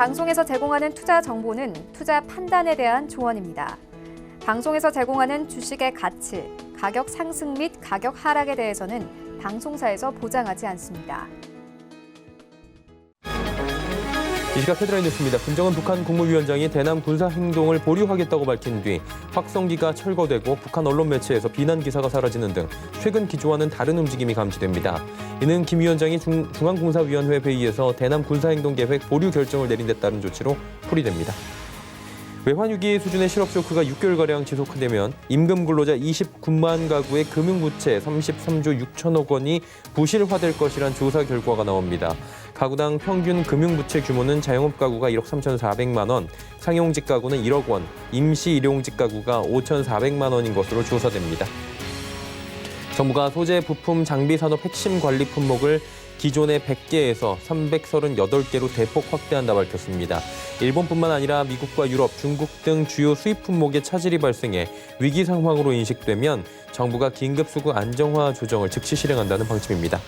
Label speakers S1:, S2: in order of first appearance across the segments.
S1: 방송에서 제공하는 투자 정보는 투자 판단에 대한 조언입니다. 방송에서 제공하는 주식의 가치, 가격 상승 및 가격 하락에 대해서는 방송사에서 보장하지 않습니다.
S2: 이 시각 헤드라인 뉴스입니다. 김정은 북한 국무위원장이 대남 군사 행동을 보류하겠다고 밝힌 뒤 확성기가 철거되고 북한 언론 매체에서 비난 기사가 사라지는 등 최근 기조와는 다른 움직임이 감지됩니다. 이는 김 위원장이 중앙군사위원회 회의에서 대남 군사행동 계획 보류 결정을 내린 데 따른 조치로 풀이됩니다. 외환위기 수준의 실업 쇼크가 6개월가량 지속되면 임금 근로자 29만 가구의 금융부채 33조 6천억 원이 부실화될 것이란 조사 결과가 나옵니다. 가구당 평균 금융부채 규모는 자영업 가구가 1억 3,400만 원, 상용직 가구는 1억 원, 임시일용직 가구가 5,400만 원인 것으로 조사됩니다. 정부가 소재, 부품, 장비 산업 핵심 관리 품목을 기존의 100개에서 338개로 대폭 확대한다 밝혔습니다. 일본뿐만 아니라 미국과 유럽, 중국 등 주요 수입 품목에 차질이 발생해 위기 상황으로 인식되면 정부가 긴급 수급 안정화 조정을 즉시 실행한다는 방침입니다.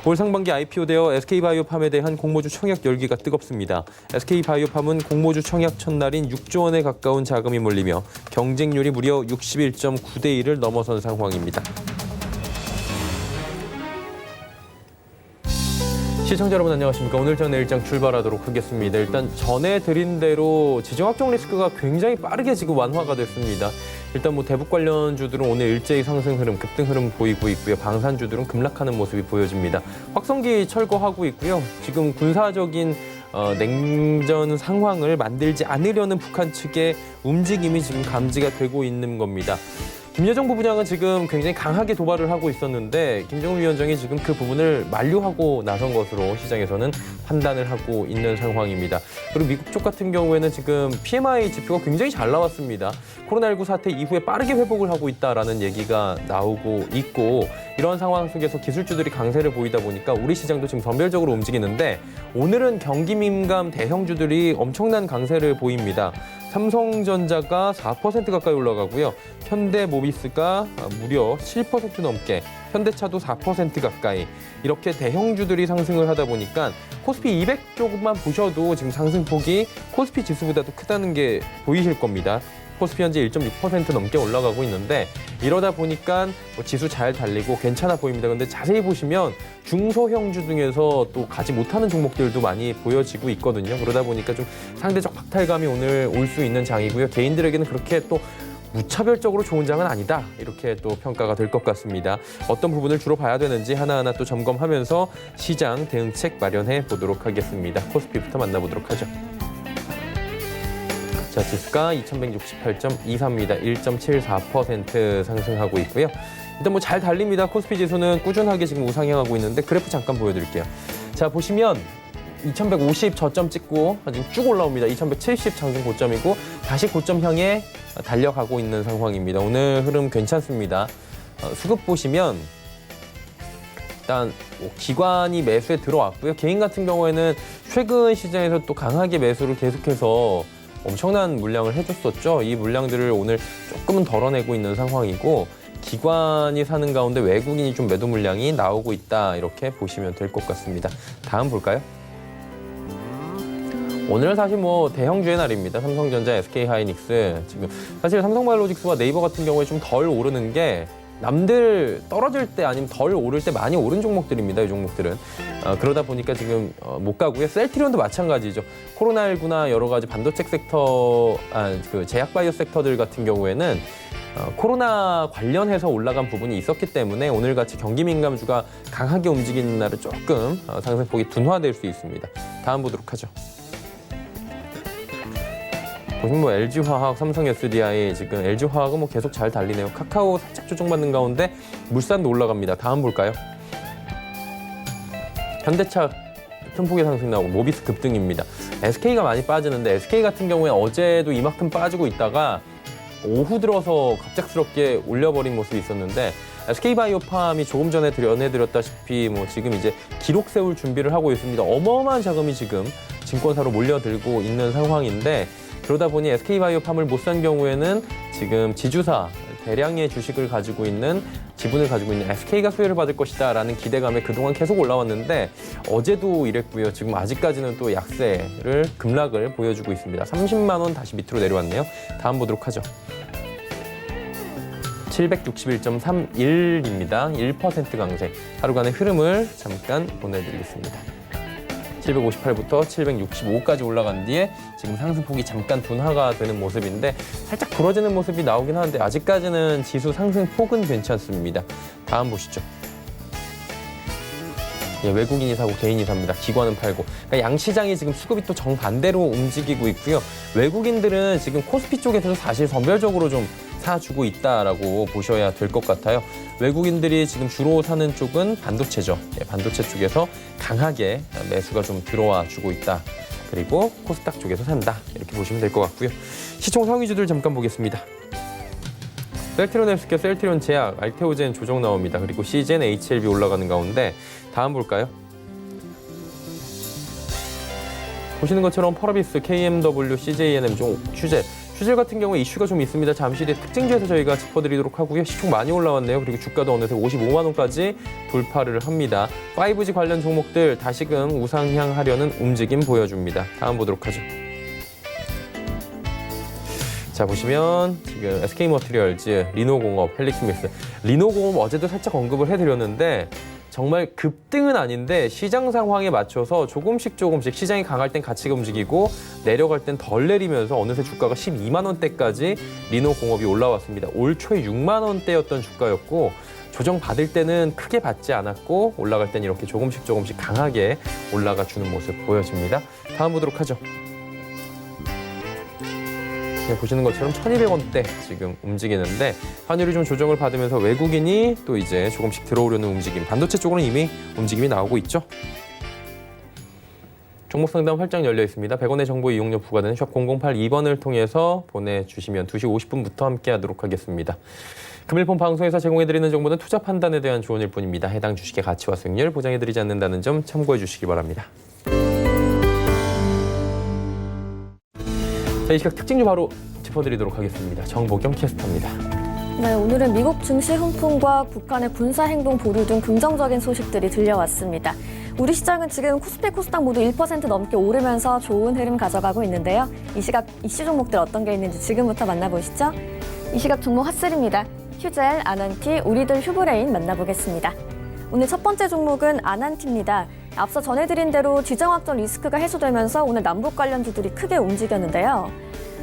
S2: 올 상반기 IPO되어 SK바이오팜에 대한 공모주 청약 열기가 뜨겁습니다. SK바이오팜은 공모주 청약 첫날인 6조 원에 가까운 자금이 몰리며 경쟁률이 무려 61.9대 1을 넘어선 상황입니다. 시청자 여러분 안녕하십니까. 오늘 전 내일장 출발하도록 하겠습니다. 일단 전해드린 대로 지정학적 리스크가 굉장히 빠르게 지금 완화가 됐습니다. 일단 대북 관련주들은 오늘 일제히 상승 흐름, 급등 흐름 보이고 있고요. 방산주들은 급락하는 모습이 보여집니다. 확성기 철거하고 있고요. 지금 군사적인 냉전 상황을 만들지 않으려는 북한 측의 움직임이 지금 감지가 되고 있는 겁니다. 김여정 부부장은 지금 굉장히 강하게 도발을 하고 있었는데 김정은 위원장이 지금 그 부분을 만류하고 나선 것으로 시장에서는 판단을 하고 있는 상황입니다. 그리고 미국 쪽 같은 경우에는 지금 PMI 지표가 굉장히 잘 나왔습니다. 코로나19 사태 이후에 빠르게 회복을 하고 있다라는 얘기가 나오고 있고 이런 상황 속에서 기술주들이 강세를 보이다 보니까 우리 시장도 지금 선별적으로 움직이는데 오늘은 경기 민감 대형주들이 엄청난 강세를 보입니다. 삼성전자가 4% 가까이 올라가고요. 현대모비스가 무려 7% 넘게, 현대차도 4% 가까이 이렇게 대형주들이 상승을 하다 보니까 코스피 200 쪽만 보셔도 지금 상승폭이 코스피 지수보다도 크다는 게 보이실 겁니다. 코스피 현재 1.6% 넘게 올라가고 있는데 이러다 보니까 지수 잘 달리고 괜찮아 보입니다. 그런데 자세히 보시면 중소형주 중에서 또 가지 못하는 종목들도 많이 보여지고 있거든요. 그러다 보니까 좀 상대적 박탈감이 오늘 올 수 있는 장이고요. 개인들에게는 그렇게 또 무차별적으로 좋은 장은 아니다. 이렇게 또 평가가 될 것 같습니다. 어떤 부분을 주로 봐야 되는지 하나하나 또 점검하면서 시장 대응책 마련해 보도록 하겠습니다. 코스피부터 만나보도록 하죠. 자, 지수가 2168.24입니다. 1.74% 상승하고 있고요. 일단 잘 달립니다. 코스피 지수는 꾸준하게 지금 우상향하고 있는데 그래프 잠깐 보여드릴게요. 자, 보시면 2150 저점 찍고 지금 쭉 올라옵니다. 2170 장중 고점이고 다시 고점 향해 달려가고 있는 상황입니다. 오늘 흐름 괜찮습니다. 수급 보시면 일단 기관이 매수에 들어왔고요. 개인 같은 경우에는 최근 시장에서 또 강하게 매수를 계속해서 엄청난 물량을 해줬었죠. 이 물량들을 오늘 조금은 덜어내고 있는 상황이고 기관이 사는 가운데 외국인이 좀 매도 물량이 나오고 있다. 이렇게 보시면 될 것 같습니다. 다음 볼까요? 오늘은 사실 대형주의 날입니다. 삼성전자, SK하이닉스. 지금 사실 삼성바이오로직스와 네이버 같은 경우에 좀 덜 오르는 게 남들 떨어질 때 아니면 덜 오를 때 많이 오른 종목들입니다. 이 종목들은. 그러다 보니까 지금 못 가고요. 셀트리온도 마찬가지죠. 코로나19나 여러 가지 반도체 섹터, 제약바이오 섹터들 같은 경우에는 코로나 관련해서 올라간 부분이 있었기 때문에 오늘같이 경기 민감주가 강하게 움직이는 날은 조금 상승폭이 둔화될 수 있습니다. 다음 보도록 하죠. 보시면 LG화학, 삼성SDI 지금 LG화학은 계속 잘 달리네요. 카카오 살짝 조정받는 가운데 물산도 올라갑니다. 다음 볼까요? 현대차 큰 폭의 상승 나오고 모비스 급등입니다. SK가 많이 빠지는데 SK 같은 경우에 어제도 이만큼 빠지고 있다가 오후 들어서 갑작스럽게 올려버린 모습이 있었는데 SK바이오팜이 조금 전에 전해드렸다시피 지금 이제 기록 세울 준비를 하고 있습니다. 어마어마한 자금이 지금 증권사로 몰려들고 있는 상황인데 그러다 보니 SK바이오팜을 못 산 경우에는 지금 지주사 대량의 주식을 가지고 있는 지분을 가지고 있는 SK가 수혜를 받을 것이다라는 기대감에 그동안 계속 올라왔는데 어제도 이랬고요. 지금 아직까지는 또 약세를 급락을 보여주고 있습니다. 30만 원 다시 밑으로 내려왔네요. 다음 보도록 하죠. 761.31입니다. 1% 강세. 하루간의 흐름을 잠깐 보내드리겠습니다. 758부터 765까지 올라간 뒤에 지금 상승폭이 잠깐 둔화가 되는 모습인데 살짝 부러지는 모습이 나오긴 하는데 아직까지는 지수 상승폭은 괜찮습니다. 다음 보시죠. 예, 외국인이 사고 개인이 삽니다. 기관은 팔고. 그러니까 양시장이 지금 수급이 또 정반대로 움직이고 있고요. 외국인들은 지금 코스피 쪽에서도 사실 선별적으로 좀 사주고 있다라고 보셔야 될 것 같아요. 외국인들이 지금 주로 사는 쪽은 반도체죠. 예, 반도체 쪽에서 강하게 매수가 좀 들어와 주고 있다. 그리고 코스닥 쪽에서 산다. 이렇게 보시면 될 것 같고요. 시총 상위주들 잠깐 보겠습니다. 셀트리온 헬스케어, 셀트리온 제약, 알테오젠 조정 나옵니다. 그리고 CGN, HLB 올라가는 가운데 다음 볼까요? 보시는 것처럼 펄어비스, KMW, CJNM 좀 휴젤 같은 경우에 이슈가 좀 있습니다. 잠시 뒤에 특징주에서 저희가 짚어드리도록 하고요. 시총 많이 올라왔네요. 그리고 주가도 어느새 55만 원까지 돌파를 합니다. 5G 관련 종목들 다시금 우상향하려는 움직임 보여줍니다. 다음 보도록 하죠. 자, 보시면 지금 SK머티리얼즈, 리노공업, 헬릭스미스. 리노공업 어제도 살짝 언급을 해드렸는데 정말 급등은 아닌데 시장 상황에 맞춰서 조금씩 시장이 강할 땐 같이 움직이고 내려갈 땐 덜 내리면서 어느새 주가가 12만 원대까지 리노공업이 올라왔습니다. 올 초에 6만 원대였던 주가였고 조정 받을 때는 크게 받지 않았고 올라갈 땐 이렇게 조금씩 강하게 올라가 주는 모습 보여집니다. 다음 보도록 하죠. 네, 보시는 것처럼 1,200원대 지금 움직이는데 환율이 좀 조정을 받으면서 외국인이 또 이제 조금씩 들어오려는 움직임, 반도체 쪽으로는 이미 움직임이 나오고 있죠. 종목 상담 활짝 열려 있습니다. 100원의 정보 이용료 부과되는 샵 0082번을 통해서 보내주시면 2시 50분부터 함께하도록 하겠습니다. 금일폰 방송에서 제공해드리는 정보는 투자 판단에 대한 조언일 뿐입니다. 해당 주식의 가치와 수익률 보장해드리지 않는다는 점 참고해 주시기 바랍니다. 자, 이 시각 특징주 바로 짚어드리도록 하겠습니다. 정보경 캐스터입니다.
S3: 네, 오늘은 미국 증시 훈풍과 북한의 군사행동 보류 등 긍정적인 소식들이 들려왔습니다. 우리 시장은 지금 코스피, 코스닥 모두 1% 넘게 오르면서 좋은 흐름 가져가고 있는데요. 이 시각 이슈 종목들 어떤 게 있는지 지금부터 만나보시죠. 이 시각 종목 핫셀입니다. 휴젤, 아난티, 우리들 휴브레인 만나보겠습니다. 오늘 첫 번째 종목은 아난티입니다. 앞서 전해드린 대로 지정학적 리스크가 해소되면서 오늘 남북 관련주들이 크게 움직였는데요.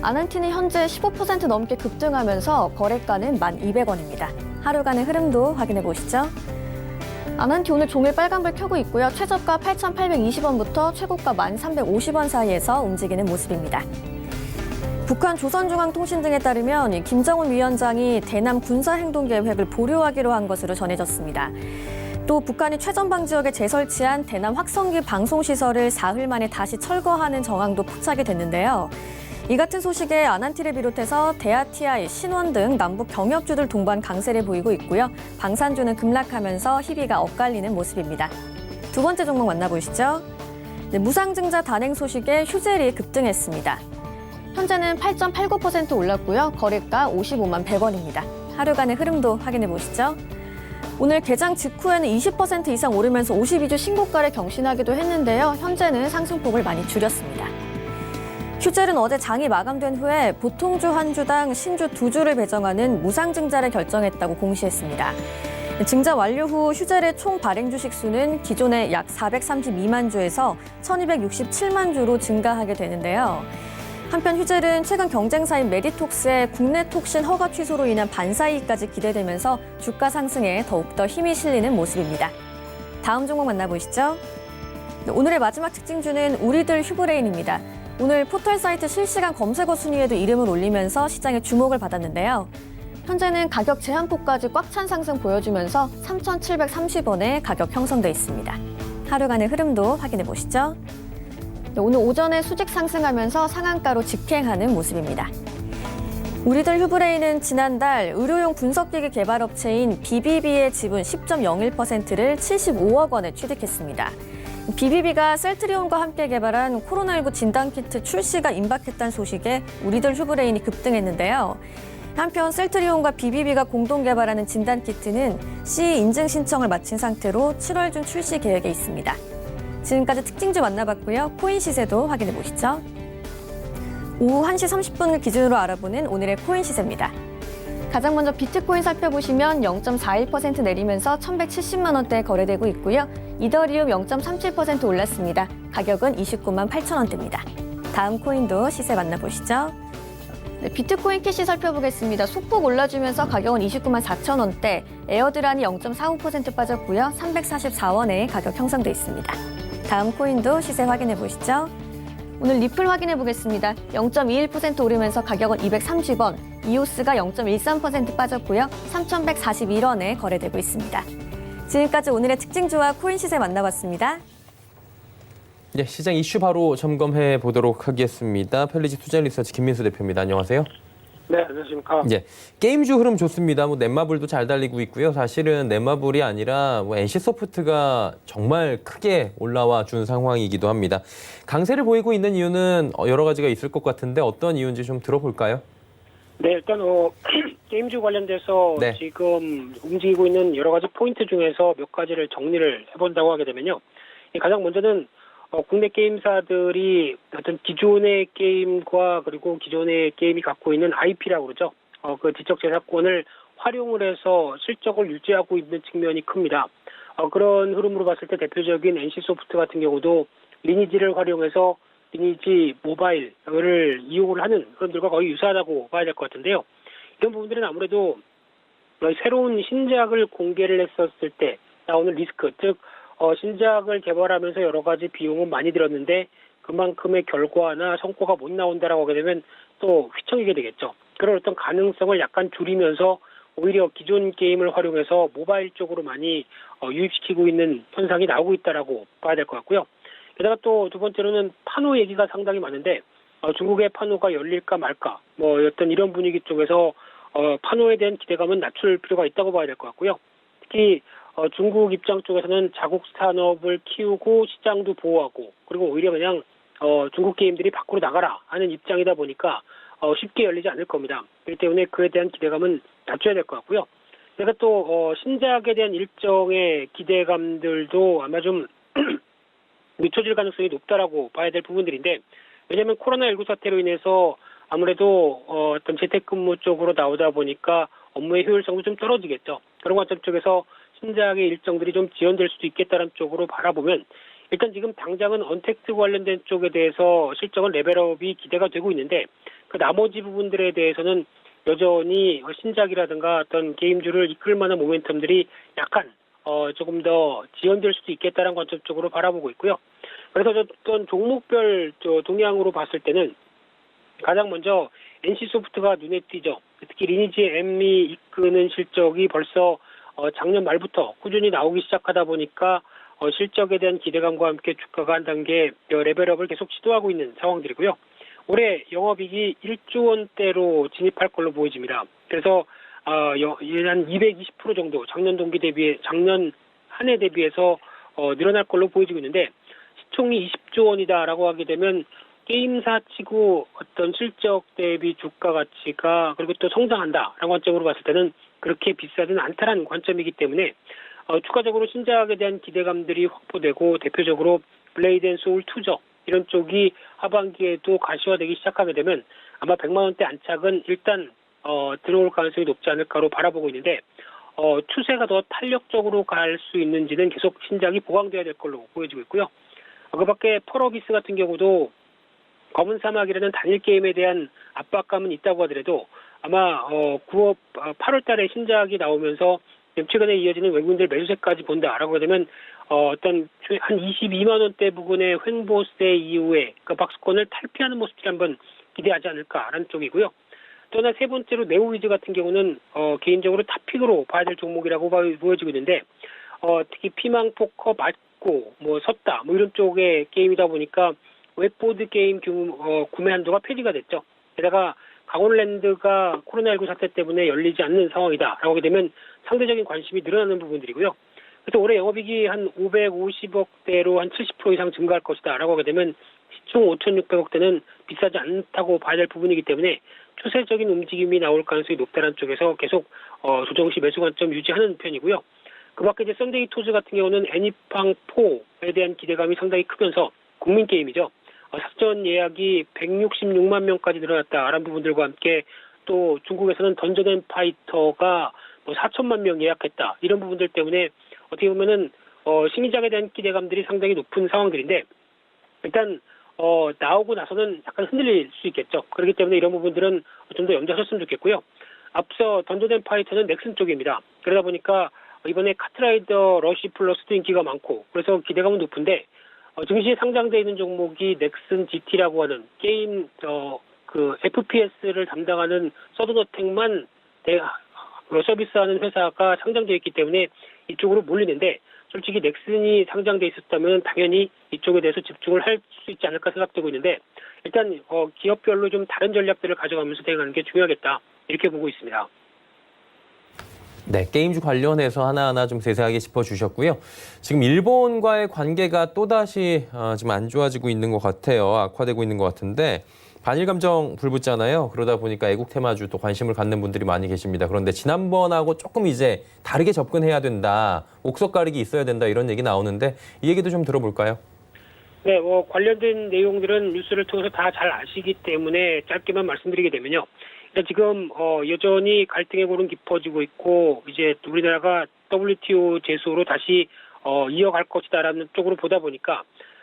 S3: 아난티는 현재 15% 넘게 급등하면서 거래가는 1,200원입니다. 하루간의 흐름도 확인해 보시죠. 아난티 오늘 종일 빨간불 켜고 있고요. 최저가 8,820원부터 최고가 1,350원 사이에서 움직이는 모습입니다. 북한 조선중앙통신 등에 따르면 김정은 위원장이 대남 군사행동계획을 보류하기로 한 것으로 전해졌습니다. 또 북한이 최전방 지역에 재설치한 대남 확성기 방송시설을 사흘 만에 다시 철거하는 정황도 포착이 됐는데요. 이 같은 소식에 아난티를 비롯해서 대아TI, 신원 등 남북 경협주들 동반 강세를 보이고 있고요. 방산주는 급락하면서 희비가 엇갈리는 모습입니다. 두 번째 종목 만나보시죠. 네, 무상증자 단행 소식에 휴젤이 급등했습니다. 현재는 8.89% 올랐고요. 거래가 55만 100원입니다. 하루간의 흐름도 확인해 보시죠. 오늘 개장 직후에는 20% 이상 오르면서 52주 신고가를 경신하기도 했는데요. 현재는 상승폭을 많이 줄였습니다. 휴젤은 어제 장이 마감된 후에 보통주 한 주당 신주 2주를 배정하는 무상증자를 결정했다고 공시했습니다. 증자 완료 후 휴젤의 총 발행 주식 수는 기존의 약 432만 주에서 1,267만 주로 증가하게 되는데요. 한편 휴젤은 최근 경쟁사인 메디톡스의 국내 톡신 허가 취소로 인한 반사이익까지 기대되면서 주가 상승에 더욱더 힘이 실리는 모습입니다. 다음 종목 만나보시죠. 오늘의 마지막 특징주는 우리들 휴브레인입니다. 오늘 포털 사이트 실시간 검색어 순위에도 이름을 올리면서 시장의 주목을 받았는데요. 현재는 가격 제한폭까지 꽉 찬 상승 보여주면서 3,730원에 가격 형성돼 있습니다. 하루간의 흐름도 확인해 보시죠. 오늘 오전에 수직 상승하면서 상한가로 직행하는 모습입니다. 우리들 휴브레인은 지난달 의료용 분석기기 개발업체인 BBB의 지분 10.01%를 75억 원에 취득했습니다. BBB가 셀트리온과 함께 개발한 코로나19 진단키트 출시가 임박했다는 소식에 우리들 휴브레인이 급등했는데요. 한편 셀트리온과 BBB가 공동 개발하는 진단키트는 CE 인증 신청을 마친 상태로 7월 중 출시 계획에 있습니다. 지금까지 특징주 만나봤고요. 코인 시세도 확인해 보시죠. 오후 1시 30분을 기준으로 알아보는 오늘의 코인 시세입니다. 가장 먼저 비트코인 살펴보시면 0.41% 내리면서 1,170만 원대에 거래되고 있고요. 이더리움 0.37% 올랐습니다. 가격은 29만 8천 원대입니다. 다음 코인도 시세 만나보시죠. 네, 비트코인 캐시 살펴보겠습니다. 소폭 올라주면서 가격은 29만 4천 원대, 에어드란이 0.45% 빠졌고요. 344원에 가격 형성돼 있습니다. 다음 코인도 시세 확인해 보시죠. 오늘 리플 확인해 보겠습니다. 0.21% 오르면서 가격은 230원, 이오스가 0.13% 빠졌고요. 3,141원에 거래되고 있습니다. 지금까지 오늘의 특징주와 코인 시세 만나봤습니다.
S2: 네, 시장 이슈 바로 점검해 보도록 하겠습니다. 펠리지 투자 리서치 김민수 대표입니다. 안녕하세요.
S4: 네, 안녕하십니까.
S2: 예, 게임주 흐름 좋습니다. 넷마블도 잘 달리고 있고요. 사실은 넷마블이 아니라 NC소프트가 정말 크게 올라와 준 상황이기도 합니다. 강세를 보이고 있는 이유는 여러 가지가 있을 것 같은데 어떤 이유인지 좀 들어볼까요?
S4: 네, 일단 게임주 관련돼서
S2: 네.
S4: 지금 움직이고 있는 여러 가지 포인트 중에서 몇 가지를 정리를 해본다고 하게 되면요. 가장 먼저는 국내 게임사들이 어떤 기존의 게임과 그리고 기존의 게임이 갖고 있는 IP라고 그러죠. 그 지적 재산권을 활용을 해서 실적을 유지하고 있는 측면이 큽니다. 그런 흐름으로 봤을 때 대표적인 NC소프트 같은 경우도 리니지를 활용해서 리니지 모바일을 이용을 하는 흐름들과 거의 유사하다고 봐야 될 것 같은데요. 이런 부분들은 아무래도 새로운 신작을 공개를 했었을 때 나오는 리스크, 즉 신작을 개발하면서 여러 가지 비용은 많이 들었는데 그만큼의 결과나 성과가 못 나온다라고 하게 되면 또 휘청이게 되겠죠. 그런 어떤 가능성을 약간 줄이면서 오히려 기존 게임을 활용해서 모바일 쪽으로 많이 유입시키고 있는 현상이 나오고 있다라고 봐야 될 것 같고요. 게다가 또 두 번째로는 파노 얘기가 상당히 많은데 중국의 파노가 열릴까 말까 어떤 이런 분위기 쪽에서 파노에 대한 기대감은 낮출 필요가 있다고 봐야 될 것 같고요. 특히 중국 입장 쪽에서는 자국 산업을 키우고 시장도 보호하고 그리고 오히려 그냥 중국 게임들이 밖으로 나가라 하는 입장이다 보니까 쉽게 열리지 않을 겁니다. 그렇기 때문에 그에 대한 기대감은 낮춰야 될 것 같고요. 그래서 또 신작에 대한 일정의 기대감들도 아마 좀 늦춰질 가능성이 높다라고 봐야 될 부분들인데 왜냐하면 코로나19 사태로 인해서 아무래도 어떤 재택근무 쪽으로 나오다 보니까 업무의 효율성도 좀 떨어지겠죠. 그런 관점 쪽에서 신작의 일정들이 좀 지연될 수도 있겠다는 쪽으로 바라보면 일단 지금 당장은 언택트 관련된 쪽에 대해서 실적은 레벨업이 기대가 되고 있는데 그 나머지 부분들에 대해서는 여전히 신작이라든가 어떤 게임주를 이끌 만한 모멘텀들이 약간 조금 더 지연될 수도 있겠다는 관점 쪽으로 바라보고 있고요. 그래서 어떤 종목별 동향으로 봤을 때는 가장 먼저 NC소프트가 눈에 띄죠. 특히 리니지 M이 이끄는 실적이 벌써 작년 말부터 꾸준히 나오기 시작하다 보니까 실적에 대한 기대감과 함께 주가가 한 단계 레벨업을 계속 시도하고 있는 상황들이고요. 올해 영업이익이 1조 원대로 진입할 걸로 보여집니다. 그래서 한 220% 정도 작년 동기 대비해 작년 한 해 대비해서 늘어날 걸로 보여지고 있는데 시총이 20조 원이다라고 하게 되면 게임사 치고 어떤 실적 대비 주가 가치가 그리고 또 성장한다라는 관점으로 봤을 때는 그렇게 비싸지는 않다라는 관점이기 때문에 추가적으로 신작에 대한 기대감들이 확보되고 대표적으로 블레이드 앤 소울 2죠. 이런 쪽이 하반기에도 가시화되기 시작하게 되면 아마 100만 원대 안착은 일단 들어올 가능성이 높지 않을까로 바라보고 있는데 추세가 더 탄력적으로 갈 수 있는지는 계속 신작이 보강돼야 될 걸로 보여지고 있고요. 그 밖에 펄어비스 같은 경우도 검은 사막이라는 단일 게임에 대한 압박감은 있다고 하더라도 아마 8월 달에 신작이 나오면서 최근에 이어지는 외국인들 매수세까지 본다라고 하게 되면 어떤 한 22만 원대 부근의 횡보세 이후에 그 박스권을 탈피하는 모습들이 한번 기대하지 않을까라는 쪽이고요. 또 하나 세 번째로 네오위즈 같은 경우는 개인적으로 탑픽으로 봐야 될 종목이라고 보여지고 있는데 특히 피망 포커 맞고 섰다 이런 쪽의 게임이다 보니까 웹보드 게임 구매 한도가 폐지가 됐죠. 게다가 강원랜드가 코로나19 사태 때문에 열리지 않는 상황이다라고 하게 되면 상대적인 관심이 늘어나는 부분들이고요. 그래서 올해 영업이익이 한 550억대로 한 70% 이상 증가할 것이다라고 하게 되면 총 5,600억대는 비싸지 않다고 봐야 될 부분이기 때문에 추세적인 움직임이 나올 가능성이 높다는 쪽에서 계속 조정 시 매수 관점 유지하는 편이고요. 그 밖에 이제 썬데이 토즈 같은 경우는 애니팡4에 대한 기대감이 상당히 크면서 국민 게임이죠. 사전 예약이 166만 명까지 늘어났다라는 부분들과 함께 또 중국에서는 던전 앤 파이터가 4천만 명 예약했다. 이런 부분들 때문에 어떻게 보면은 신기작에 대한 기대감들이 상당히 높은 상황들인데 일단 나오고 나서는 약간 흔들릴 수 있겠죠. 그렇기 때문에 이런 부분들은 좀 더 염두하셨으면 좋겠고요. 앞서 던전 앤 파이터는 넥슨 쪽입니다. 그러다 보니까 이번에 카트라이더 러시 플러스도 인기가 많고 그래서 기대감은 높은데 증시에 상장되어 있는 종목이 넥슨 GT라고 하는 게임 FPS를 담당하는 서든어택만 서비스하는 회사가 상장되어 있기 때문에 이쪽으로 몰리는데 솔직히 넥슨이 상장돼 있었다면 당연히 이쪽에 대해서 집중을 할 수 있지 않을까 생각되고 있는데 일단 기업별로 좀 다른 전략들을 가져가면서 대응하는 게 중요하겠다 이렇게 보고 있습니다.
S2: 네, 게임주 관련해서 하나하나 좀 세세하게 짚어주셨고요. 지금 일본과의 관계가 또다시 지금 안 좋아지고 있는 것 같아요. 악화되고 있는 것 같은데 반일 감정 불붙잖아요. 그러다 보니까 애국 테마주 또 관심을 갖는 분들이 많이 계십니다. 그런데 지난번하고 조금 이제 다르게 접근해야 된다. 옥석 가리기 있어야 된다. 이런 얘기 나오는데 이 얘기도 좀 들어볼까요?
S4: 네, 관련된 내용들은 뉴스를 통해서 다 잘 아시기 때문에 짧게만 말씀드리게 되면요. 지금 여전히 갈등의 골은 깊어지고 있고 이제 우리나라가 WTO 제소로 다시 이어갈 것이다라는 쪽으로 보다 보니까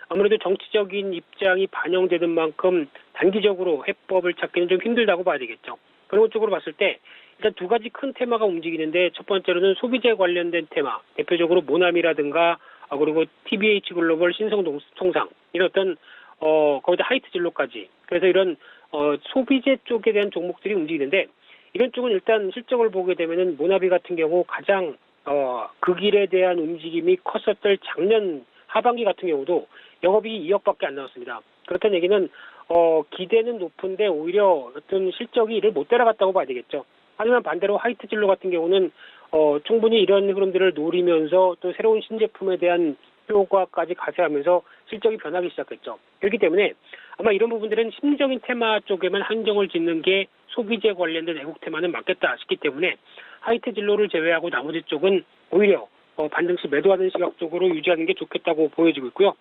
S4: 아무래도 정치적인 입장이 반영되는 만큼 단기적으로 해법을 찾기는 좀 힘들다고 봐야 되겠죠. 그런 쪽으로 봤을 때 일단 두 가지 큰 테마가 움직이는데 첫 번째로는 소비재 관련된 테마, 대표적으로 모나미라든가 그리고 TBH 글로벌 신성통상 이런 어떤 거기다 하이트 진로까지 그래서 이런 소비재 쪽에 대한 종목들이 움직이는데 이런 쪽은 일단 실적을 보게 되면은 모나비 같은 경우 가장 그 길에 대한 움직임이 컸었던 작년 하반기 같은 경우도 영업이익이 2억밖에 안 나왔습니다. 그렇다는 얘기는 기대는 높은데 오히려 어떤 실적이 이를 못 따라갔다고 봐야 되겠죠. 하지만 반대로 하이트 진로 같은 경우는 충분히 이런 흐름들을 노리면서 또 새로운 신제품에 대한 효과까지 가세하면서 실적이 변하기 시작했죠. 그렇기 때문에 아마 이런 부분들은 심리적인 테마 쪽에만 한정을 짓는 게 소비재 관련된 애국 테마는 맞겠다 싶기 때문에 하이트 진로를 제외하고 나머지 쪽은 오히려 반등시 매도하는 시각 쪽으로 유지하는 게 좋겠다고 보여지고 있고요.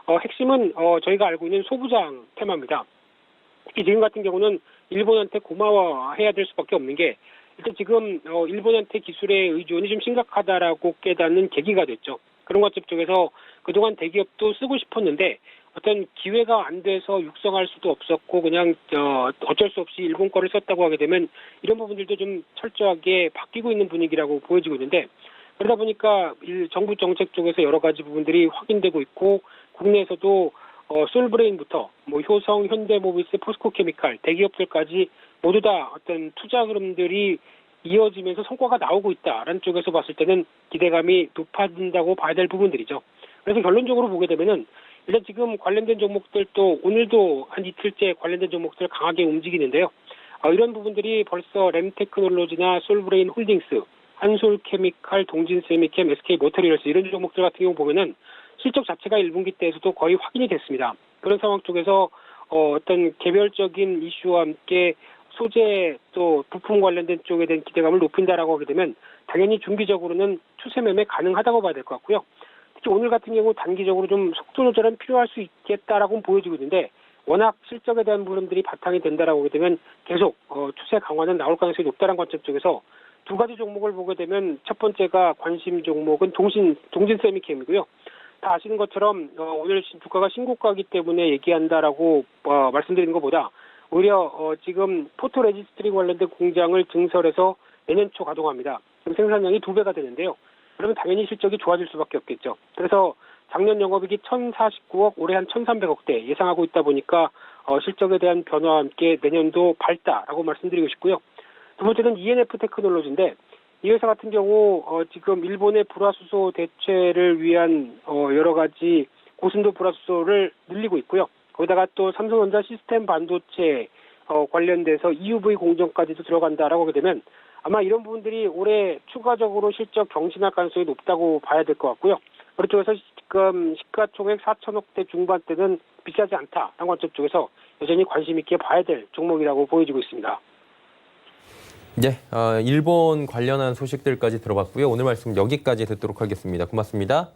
S4: 핵심은 저희가 알고 있는 소부장 테마입니다. 특히 지금 같은 경우는 일본한테 고마워해야 될 수밖에 없는 게 일단 지금 일본한테 기술의 의존이 좀 심각하다라고 깨닫는 계기가 됐죠. 그런 것들 쪽에서 그동안 대기업도 쓰고 싶었는데 어떤 기회가 안 돼서 육성할 수도 없었고 그냥 어쩔 수 없이 일본 거를 썼다고 하게 되면 이런 부분들도 좀 철저하게 바뀌고 있는 분위기라고 보여지고 있는데 그러다 보니까 정부 정책 쪽에서 여러 가지 부분들이 확인되고 있고 국내에서도 솔브레인부터 효성, 현대모비스, 포스코케미칼, 대기업들까지 모두 다 어떤 투자 흐름들이 이어지면서 성과가 나오고 있다라는 쪽에서 봤을 때는 기대감이 높아진다고 봐야 될 부분들이죠. 그래서 결론적으로 보게 되면은 일단 지금 관련된 종목들도 오늘도 한 이틀째 관련된 종목들 강하게 움직이는데요. 이런 부분들이 벌써 램테크놀로지나 솔브레인 홀딩스, 한솔케미칼, 동진세미캠, SK모터리얼스 이런 종목들 같은 경우 보면은 실적 자체가 1분기 때에서도 거의 확인이 됐습니다. 그런 상황 쪽에서 어떤 개별적인 이슈와 함께 소재 또 부품 관련된 쪽에 대한 기대감을 높인다라고 하게 되면 당연히 중기적으로는 추세 매매 가능하다고 봐야 될 것 같고요. 특히 오늘 같은 경우 단기적으로 좀 속도 조절은 필요할 수 있겠다라고 보여지고 있는데 워낙 실적에 대한 부분들이 바탕이 된다라고 하게 되면 계속 추세 강화는 나올 가능성이 높다는 관점 쪽에서 두 가지 종목을 보게 되면 첫 번째가 관심 종목은 동진세미캠이고요. 다 아시는 것처럼 오늘 주가가 신고가이기 때문에 얘기한다라고 말씀드리는 것보다 오히려 지금 포토레지스트리 관련된 공장을 증설해서 내년 초 가동합니다. 그럼 생산량이 2배가 되는데요. 그러면 당연히 실적이 좋아질 수밖에 없겠죠. 그래서 작년 영업이익이 1,049억, 올해 한 1,300억대 예상하고 있다 보니까 실적에 대한 변화와 함께 내년도 밝다라고 말씀드리고 싶고요. 두 번째는 ENF 테크놀로지인데 이 회사 같은 경우 지금 일본의 불화수소 대체를 위한 여러 가지 고순도 불화수소를 늘리고 있고요. 거기다가 또 삼성전자 시스템 반도체 관련돼서 EUV 공정까지도 들어간다라고 하게 되면 아마 이런 부분들이 올해 추가적으로 실적 경신할 가능성이 높다고 봐야 될 것 같고요. 그쪽에서 지금 시가총액 4천억대 중반대는 비싸지 않다. 상관점 쪽에서 여전히 관심 있게 봐야 될 종목이라고 보여지고 있습니다.
S2: 네, 일본 관련한 소식들까지 들어봤고요. 오늘 말씀 여기까지 듣도록 하겠습니다. 고맙습니다.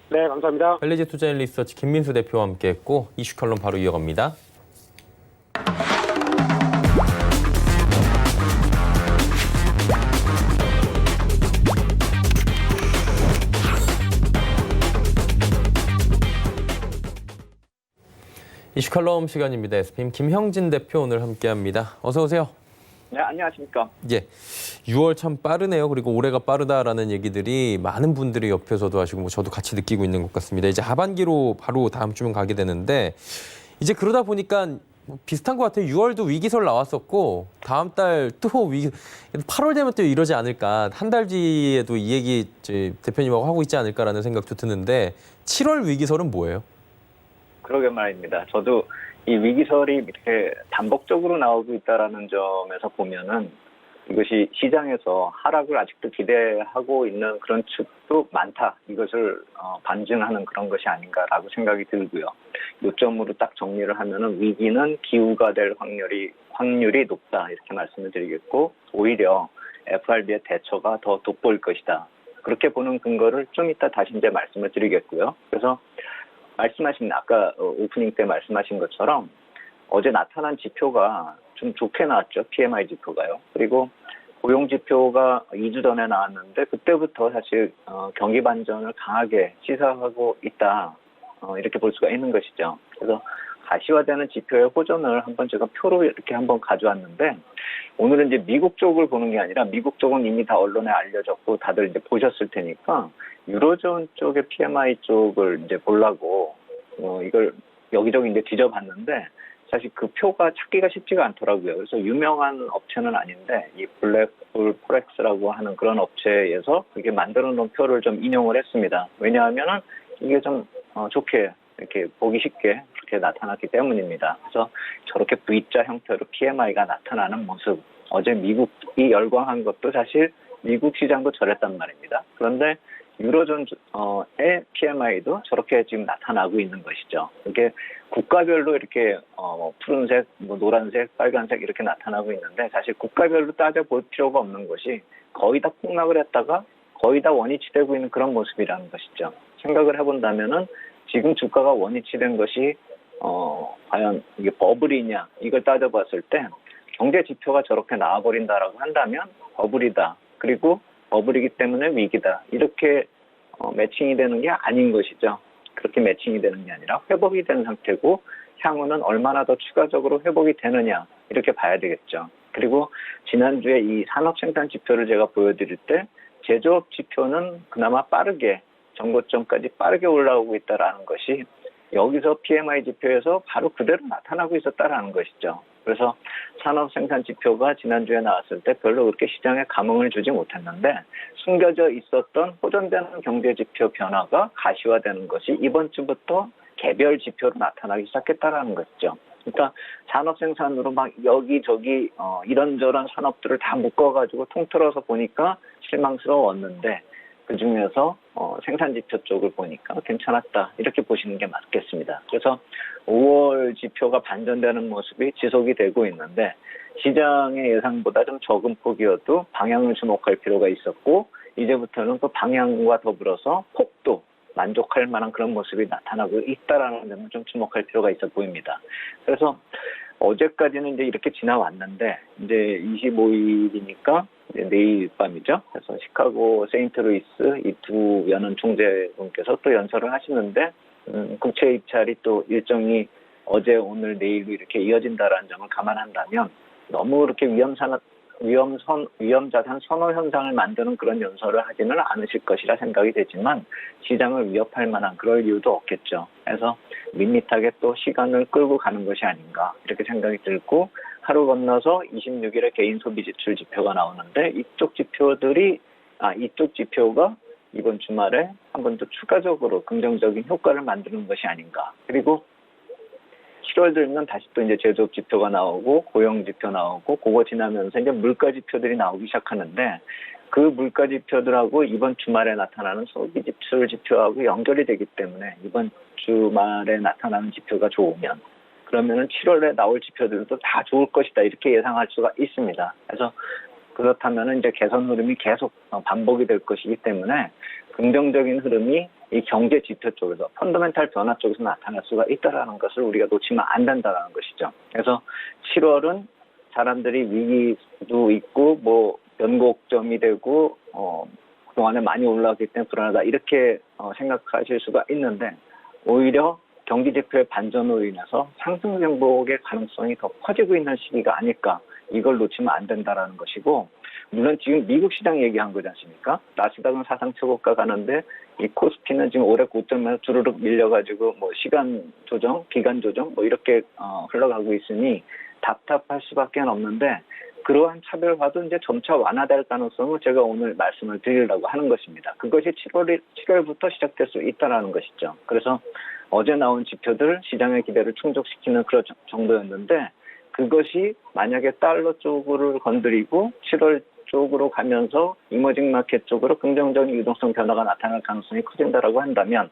S4: 네, 감사합니다.
S2: 헬리지 투자인 리서치 김민수 대표와 함께했고 이슈 칼럼 바로 이어갑니다. 이슈 칼럼 시간입니다. SPM 김형진 대표 오늘 함께합니다. 어서 오세요.
S5: 네, 안녕하십니까.
S2: 예, 6월 참 빠르네요. 그리고 올해가 빠르다라는 얘기들이 많은 분들이 옆에서도 하시고 뭐 저도 같이 느끼고 있는 것 같습니다. 이제 하반기로 바로 다음 주면 가게 되는데 이제 그러다 보니까 뭐 비슷한 것 같아요. 6월도 위기설 나왔었고 다음 달 또 위기 8월 되면 또 이러지 않을까. 한 달 뒤에도 이 얘기 대표님하고 하고 있지 않을까라는 생각도 드는데 7월 위기설은 뭐예요?
S5: 그러게 말입니다. 저도 이 위기설이 이렇게 반복적으로 나오고 있다라는 점에서 보면은 이것이 시장에서 하락을 아직도 기대하고 있는 그런 측도 많다. 이것을 반증하는 그런 것이 아닌가라고 생각이 들고요. 요점으로 딱 정리를 하면은 위기는 기후가 될 확률이 높다. 이렇게 말씀을 드리겠고 오히려 FRB의 대처가 더 돋보일 것이다. 그렇게 보는 근거를 좀 이따 다시 이제 말씀을 드리겠고요. 그래서 말씀하신 아까 오프닝 때 말씀하신 것처럼 어제 나타난 지표가 좀 좋게 나왔죠. PMI 지표가요. 그리고 고용 지표가 2주 전에 나왔는데 그때부터 사실 경기 반전을 강하게 시사하고 있다. 이렇게 볼 수가 있는 것이죠. 그래서 가시화되는 지표의 호전을 한번 제가 표로 이렇게 한번 가져왔는데 오늘은 이제 미국 쪽을 보는 게 아니라 미국 쪽은 이미 다 언론에 알려졌고 다들 이제 보셨을 테니까 유로존 쪽의 PMI 쪽을 이제 보려고 이걸 여기저기 이제 뒤져봤는데 사실 그 표가 찾기가 쉽지가 않더라고요. 그래서 유명한 업체는 아닌데 이 블랙풀 포렉스라고 하는 그런 업체에서 이렇게 만들어 놓은 표를 좀 인용을 했습니다. 왜냐하면은 이게 좀 좋게 이렇게 보기 쉽게 그렇게 나타났기 때문입니다. 그래서 저렇게 V자 형태로 PMI가 나타나는 모습, 어제 미국이 열광한 것도 사실 미국 시장도 저랬단 말입니다. 그런데 유로존의 PMI도 저렇게 지금 나타나고 있는 것이죠. 이게 국가별로 이렇게 푸른색, 노란색, 빨간색 이렇게 나타나고 있는데 사실 국가별로 따져볼 필요가 없는 것이 거의 다 폭락을 했다가 거의 다 원위치되고 있는 그런 모습이라는 것이죠. 생각을 해본다면은 지금 주가가 원위치된 것이 과연 이게 버블이냐 이걸 따져봤을 때 경제 지표가 저렇게 나와버린다라고 한다면 버블이다. 그리고 버블이기 때문에 위기다. 이렇게 매칭이 되는 게 아닌 것이죠. 그렇게 매칭이 되는 게 아니라 회복이 된 상태고 향후는 얼마나 더 추가적으로 회복이 되느냐 이렇게 봐야 되겠죠. 그리고 지난주에 이 산업생산 지표를 제가 보여드릴 때 제조업 지표는 그나마 빠르게 정고점까지 빠르게 올라오고 있다는 것이 여기서 PMI 지표에서 바로 그대로 나타나고 있었다는 것이죠. 그래서 산업생산 지표가 지난주에 나왔을 때 별로 그렇게 시장에 감흥을 주지 못했는데 숨겨져 있었던 호전되는 경제지표 변화가 가시화되는 것이 이번 주부터 개별 지표로 나타나기 시작했다는 것이죠. 그러니까 산업생산으로 막 여기저기 이런저런 산업들을 다 묶어가지고 통틀어서 보니까 실망스러웠는데 그중에서 생산지표 쪽을 보니까 괜찮았다 이렇게 보시는 게 맞겠습니다. 그래서 5월 지표가 반전되는 모습이 지속이 되고 있는데 시장의 예상보다 좀 적은 폭이어도 방향을 주목할 필요가 있었고 이제부터는 그 방향과 더불어서 폭도 만족할 만한 그런 모습이 나타나고 있다라는 점을 좀 주목할 필요가 있어 보입니다. 그래서 어제까지는 이제 이렇게 지나왔는데 이제 25일이니까 내일 밤이죠. 그래서 시카고 세인트루이스 이 두 연은 총재분께서 또 연설을 하시는데 국채 입찰이 또 일정이 어제 오늘 내일로 이렇게 이어진다라는 점을 감안한다면 너무 그렇게 위험자산 선호 현상을 만드는 그런 연설을 하지는 않으실 것이라 생각이 되지만 시장을 위협할 만한 그럴 이유도 없겠죠. 그래서 밋밋하게 또 시간을 끌고 가는 것이 아닌가 이렇게 생각이 들고 하루 건너서 26일에 개인 소비 지출 지표가 나오는데 이쪽 지표가 이번 주말에 한 번 더 추가적으로 긍정적인 효과를 만드는 것이 아닌가. 그리고 7월 들면 다시 또 이제 제조업 지표가 나오고 고용 지표 나오고 그거 지나면서 이제 물가 지표들이 나오기 시작하는데 그 물가 지표들하고 이번 주말에 나타나는 소비 지출 지표하고 연결이 되기 때문에 이번 주말에 나타나는 지표가 좋으면 그러면은 7월에 나올 지표들도 다 좋을 것이다 이렇게 예상할 수가 있습니다. 그래서 그렇다면은 이제 개선 흐름이 계속 반복이 될 것이기 때문에 긍정적인 흐름이 이 경제 지표 쪽에서 펀더멘탈 변화 쪽에서 나타날 수가 있다라는 것을 우리가 놓치면 안 된다라는 것이죠. 그래서 7월은 사람들이 위기도 있고 뭐 변곡점이 되고 그동안에 많이 올라왔기 때문에 불안하다 이렇게 생각하실 수가 있는데 오히려 경기 지표의 반전으로 인해서 상승 정복의 가능성이 더 커지고 있는 시기가 아닐까 이걸 놓치면 안 된다라는 것이고 물론 지금 미국 시장 얘기한 거지 않습니까? 나스닥은 사상 최고가 가는데 이 코스피는 지금 올해 고점에서 주르륵 밀려가지고 뭐 시간 조정, 기간 조정 뭐 이렇게 흘러가고 있으니 답답할 수밖에 없는데 그러한 차별화도 이제 점차 완화될 가능성을 제가 오늘 말씀을 드리려고 하는 것입니다. 그것이 7월부터 시작될 수 있다는 것이죠. 그래서 어제 나온 지표들 시장의 기대를 충족시키는 그런 정도였는데 그것이 만약에 달러 쪽으로 건드리고 7월 쪽으로 가면서 이머징 마켓 쪽으로 긍정적인 유동성 변화가 나타날 가능성이 커진다라고 한다면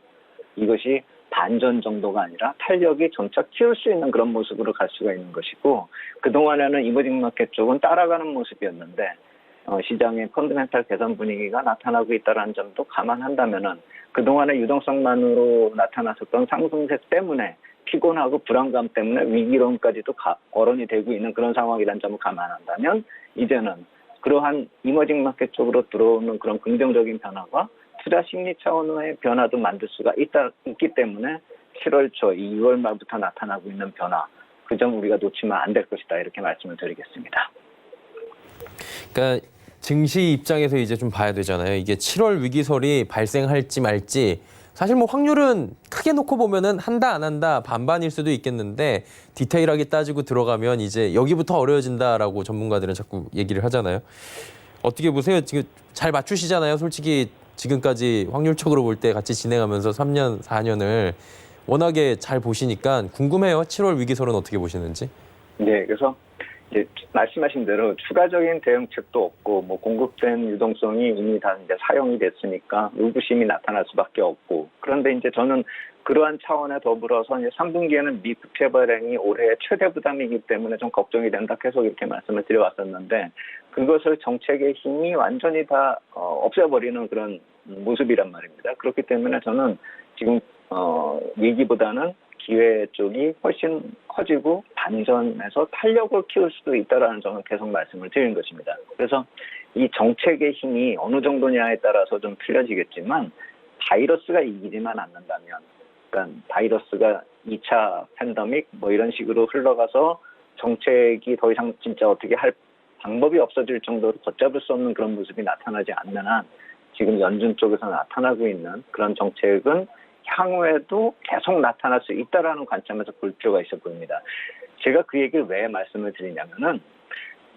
S5: 이것이 반전 정도가 아니라 탄력이 점차 키울 수 있는 그런 모습으로 갈 수가 있는 것이고 그동안에는 이머징 마켓 쪽은 따라가는 모습이었는데 시장의 펀더멘탈 개선 분위기가 나타나고 있다는 점도 감안한다면은 그동안의 유동성만으로 나타났었던 상승세 때문에 피곤하고 불안감 때문에 위기론까지도 거론이 되고 있는 그런 상황이라는 점을 감안한다면 이제는 그러한 이머징 마켓 쪽으로 들어오는 그런 긍정적인 변화가 투자 심리 차원의 변화도 만들 수가 있기 때문에 7월 초, 2월 말부터 나타나고 있는 변화, 그 점 우리가 놓치면 안 될 것이다 이렇게 말씀을 드리겠습니다.
S2: 그러니까 증시 입장에서 이제 좀 봐야 되잖아요. 이게 7월 위기설이 발생할지 말지 사실 뭐 확률은 크게 놓고 보면은 한다 안 한다 반반일 수도 있겠는데 디테일하게 따지고 들어가면 이제 여기부터 어려워진다라고 전문가들은 자꾸 얘기를 하잖아요. 어떻게 보세요? 지금 잘 맞추시잖아요. 솔직히 지금까지 확률적으로 볼 때 같이 진행하면서 3년, 4년을 워낙에 잘 보시니까 궁금해요. 7월 위기설은 어떻게 보시는지.
S5: 네, 그래서 이제 말씀하신 대로 추가적인 대응책도 없고 뭐 공급된 유동성이 이미 다 이제 사용이 됐으니까 의구심이 나타날 수밖에 없고 그런데 이제 저는 그러한 차원에 더불어서 이제 3분기에는 미 국채 발행이 올해 최대 부담이기 때문에 좀 걱정이 된다 계속 이렇게 말씀을 드려왔었는데 그것을 정책의 힘이 완전히 다 없애버리는 그런 모습이란 말입니다. 그렇기 때문에 저는 지금 위기보다는 기회 쪽이 훨씬 커지고 반전에서 탄력을 키울 수도 있다는 점을 계속 말씀을 드리는 것입니다. 그래서 이 정책의 힘이 어느 정도냐에 따라서 좀 틀려지겠지만 바이러스가 이기지만 않는다면 그러니까 바이러스가 2차 팬데믹 뭐 이런 식으로 흘러가서 정책이 더 이상 진짜 어떻게 할 방법이 없어질 정도로 걷잡을 수 없는 그런 모습이 나타나지 않는 한 지금 연준 쪽에서 나타나고 있는 그런 정책은 향후에도 계속 나타날 수 있다라는 관점에서 볼 필요가 있어 보입니다. 제가 그 얘기를 왜 말씀을 드리냐면은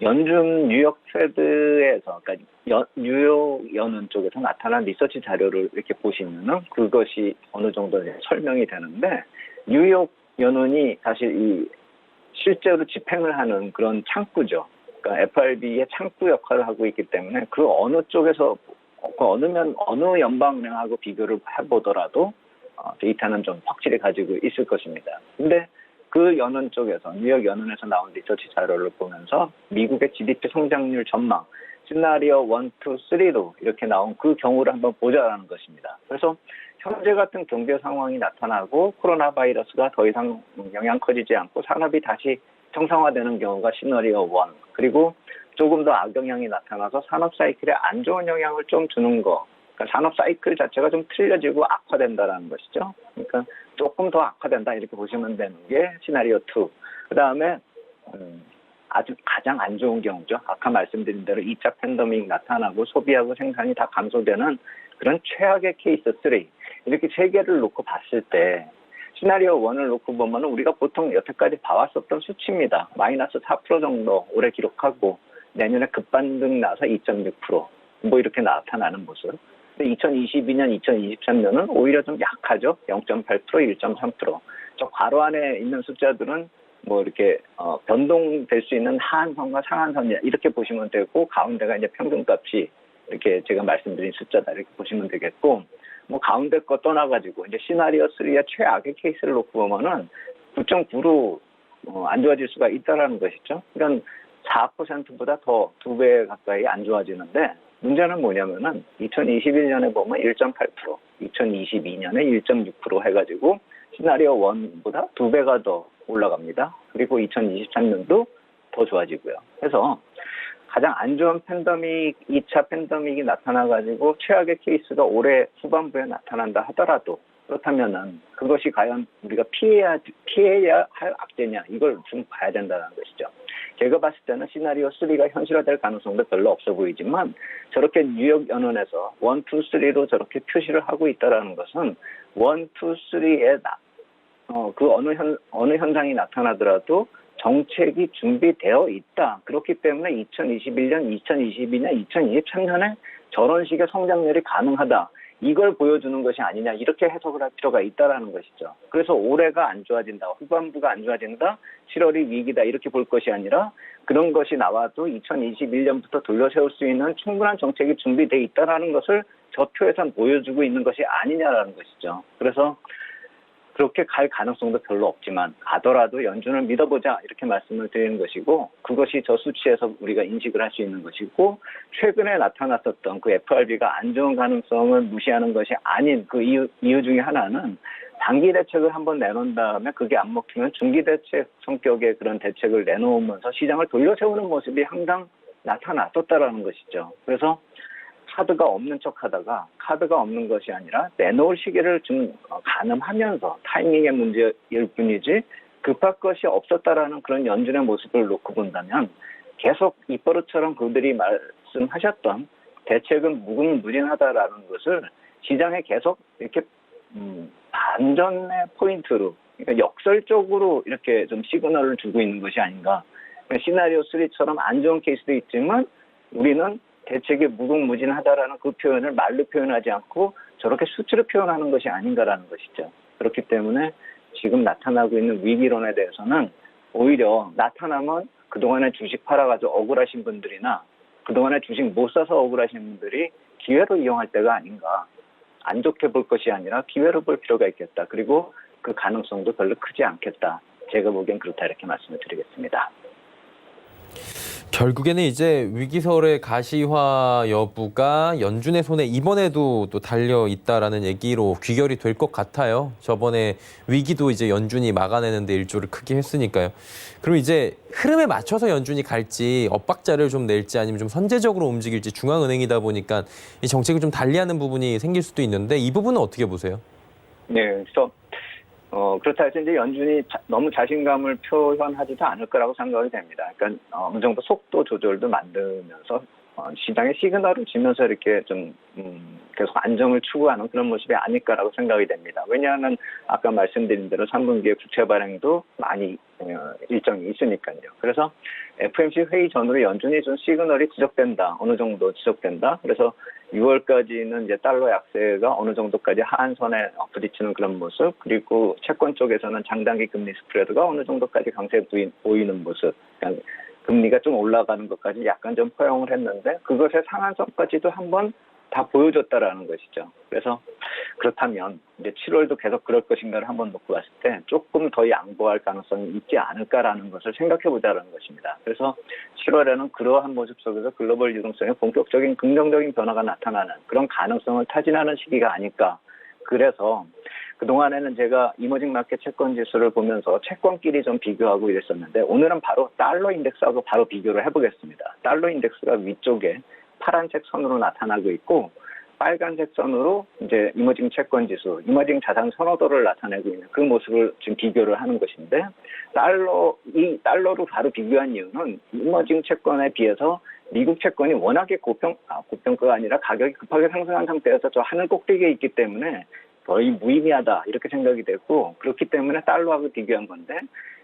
S5: 연준 뉴욕 페드에서 그러니까 뉴욕 연은 쪽에서 나타난 리서치 자료를 이렇게 보시면은 그것이 어느 정도 설명이 되는데 뉴욕 연은이 사실 이 실제로 집행을 하는 그런 창구죠. 그러니까 FRB의 창구 역할을 하고 있기 때문에 그 어느 쪽에서 어느 연방은행하고 비교를 해보더라도 데이터는 좀 확실히 가지고 있을 것입니다. 근데 그 연은 쪽에서 뉴욕 연은에서 나온 리서치 자료를 보면서 미국의 GDP 성장률 전망 시나리오 1, 2, 3로 이렇게 나온 그 경우를 한번 보자라는 것입니다. 그래서 현재 같은 경제 상황이 나타나고 코로나 바이러스가 더 이상 영향 커지지 않고 산업이 다시 정상화되는 경우가 시나리오 1 그리고 조금 더 악영향이 나타나서 산업 사이클에 안 좋은 영향을 좀 주는 거 그러니까 산업 사이클 자체가 좀 틀려지고 악화된다라는 것이죠. 그러니까 조금 더 악화된다 이렇게 보시면 되는 게 시나리오 2. 그다음에 아주 가장 안 좋은 경우죠. 아까 말씀드린 대로 2차 팬데믹 나타나고 소비하고 생산이 다 감소되는 그런 최악의 케이스 3. 이렇게 세 개를 놓고 봤을 때 시나리오 1을 놓고 보면 우리가 보통 여태까지 봐왔었던 수치입니다. 마이너스 4% 정도 올해 기록하고 내년에 급반등 나서 2.6% 뭐 이렇게 나타나는 모습. 2022년, 2023년은 오히려 좀 약하죠. 0.8%, 1.3%. 저 괄호 안에 있는 숫자들은 뭐 이렇게 변동될 수 있는 하한선과 상한선이야 이렇게 보시면 되고 가운데가 이제 평균값이 이렇게 제가 말씀드린 숫자다 이렇게 보시면 되겠고, 뭐 가운데 거 떠나가지고 이제 시나리오 3의 최악의 케이스를 놓고 보면은 9.9로 안 좋아질 수가 있다라는 것이죠. 그러니까 4%보다 더 2배 가까이 안 좋아지는데, 문제는 뭐냐면은 2021년에 보면 1.8%, 2022년에 1.6% 해가지고 시나리오 1보다 2배가 더 올라갑니다. 그리고 2023년도 더 좋아지고요. 그래서 가장 안 좋은 팬데믹, 2차 팬데믹이 나타나가지고 최악의 케이스가 올해 후반부에 나타난다 하더라도, 그렇다면은 그것이 과연 우리가 피해야 할 악재냐, 이걸 좀 봐야 된다는 것이죠. 제가 봤을 때는 시나리오 3가 현실화될 가능성도 별로 없어 보이지만, 저렇게 뉴욕 연원에서 1, 2, 3로 저렇게 표시를 하고 있다는 것은 1, 2, 3에 그 어느 현상이 나타나더라도 정책이 준비되어 있다. 그렇기 때문에 2021년, 2022년, 2023년에 저런 식의 성장률이 가능하다. 이걸 보여주는 것이 아니냐, 이렇게 해석을 할 필요가 있다라는 것이죠. 그래서 올해가 안 좋아진다, 후반부가 안 좋아진다, 7월이 위기다, 이렇게 볼 것이 아니라 그런 것이 나와도 2021년부터 돌려세울 수 있는 충분한 정책이 준비되어 있다라는 것을 저 표에서 보여주고 있는 것이 아니냐라는 것이죠. 그래서 그렇게 갈 가능성도 별로 없지만 가더라도 연준을 믿어보자, 이렇게 말씀을 드리는 것이고, 그것이 저 수치에서 우리가 인식을 할 수 있는 것이고, 최근에 나타났었던 그 FRB가 안 좋은 가능성을 무시하는 것이 아닌 그 이유 중에 하나는, 단기 대책을 한번 내놓은 다음에 그게 안 먹히면 중기 대책 성격의 그런 대책을 내놓으면서 시장을 돌려세우는 모습이 항상 나타났었다라는 것이죠. 그래서 카드가 없는 척 하다가 카드가 없는 것이 아니라 내놓을 시기를 좀 가늠하면서, 타이밍의 문제일 뿐이지 급할 것이 없었다라는 그런 연준의 모습을 놓고 본다면, 계속 입버릇처럼 그들이 말씀하셨던 대책은 무궁무진하다라는 것을 시장에 계속 이렇게 반전의 포인트로, 그러니까 역설적으로 이렇게 좀 시그널을 주고 있는 것이 아닌가. 시나리오 3처럼 안 좋은 케이스도 있지만 우리는 대책이 무궁무진하다라는 그 표현을 말로 표현하지 않고 저렇게 수치로 표현하는 것이 아닌가라는 것이죠. 그렇기 때문에 지금 나타나고 있는 위기론에 대해서는 오히려 나타나면 그동안에 주식 팔아가지고 억울하신 분들이나 그동안에 주식 못 사서 억울하신 분들이 기회로 이용할 때가 아닌가. 안 좋게 볼 것이 아니라 기회로 볼 필요가 있겠다. 그리고 그 가능성도 별로 크지 않겠다. 제가 보기엔 그렇다, 이렇게 말씀을 드리겠습니다.
S2: 결국에는 이제 위기설의 가시화 여부가 연준의 손에 이번에도 또 달려 있다라는 얘기로 귀결이 될 것 같아요. 저번에 위기도 이제 연준이 막아내는데 일조를 크게 했으니까요. 그럼 이제 흐름에 맞춰서 연준이 갈지, 엇박자를 좀 낼지, 아니면 좀 선제적으로 움직일지, 중앙은행이다 보니까 이 정책을 좀 달리하는 부분이 생길 수도 있는데, 이 부분은 어떻게 보세요?
S5: 네, 그래서 그렇다 해서 이제 연준이 너무 자신감을 표현하지도 않을 거라고 생각이 됩니다. 그러니까 어느 정도 속도 조절도 만들면서 시장에 시그널을 주면서 이렇게 좀 계속 안정을 추구하는 그런 모습이 아닐까라고 생각이 됩니다. 왜냐하면 아까 말씀드린 대로 3분기에 국채 발행도 많이 일정이 있으니까요. 그래서 FOMC 회의 전후로 연준이 좀 시그널이 지속된다, 어느 정도 지속된다. 그래서 6월까지는 이제 달러 약세가 어느 정도까지 하한선에 부딪히는 그런 모습, 그리고 채권 쪽에서는 장단기 금리 스프레드가 어느 정도까지 강세 보이는 모습, 그러니까 금리가 좀 올라가는 것까지 약간 좀 포용을 했는데, 그것의 상한선까지도 한번 다 보여줬다라는 것이죠. 그래서 그렇다면 이제 7월도 계속 그럴 것인가를 한번 놓고 봤을 때 조금 더 양보할 가능성이 있지 않을까라는 것을 생각해 보자는 것입니다. 그래서 7월에는 그러한 모습 속에서 글로벌 유동성의 본격적인 긍정적인 변화가 나타나는 그런 가능성을 타진하는 시기가 아닐까. 그래서 그동안에는 제가 이머징 마켓 채권 지수를 보면서 채권끼리 좀 비교하고 이랬었는데, 오늘은 바로 달러 인덱스하고 바로 비교를 해보겠습니다. 달러 인덱스가 위쪽에 파란색 선으로 나타나고 있고, 빨간색 선으로 이제 이머징 채권 지수, 이머징 자산 선호도를 나타내고 있는 그 모습을 지금 비교를 하는 것인데, 이 달러로 바로 비교한 이유는 이머징 채권에 비해서 미국 채권이 워낙에 고평가가 아니라 가격이 급하게 상승한 상태에서 저 하늘 꼭대기에 있기 때문에 거의 무의미하다, 이렇게 생각이 되고, 그렇기 때문에 달러하고 비교한 건데,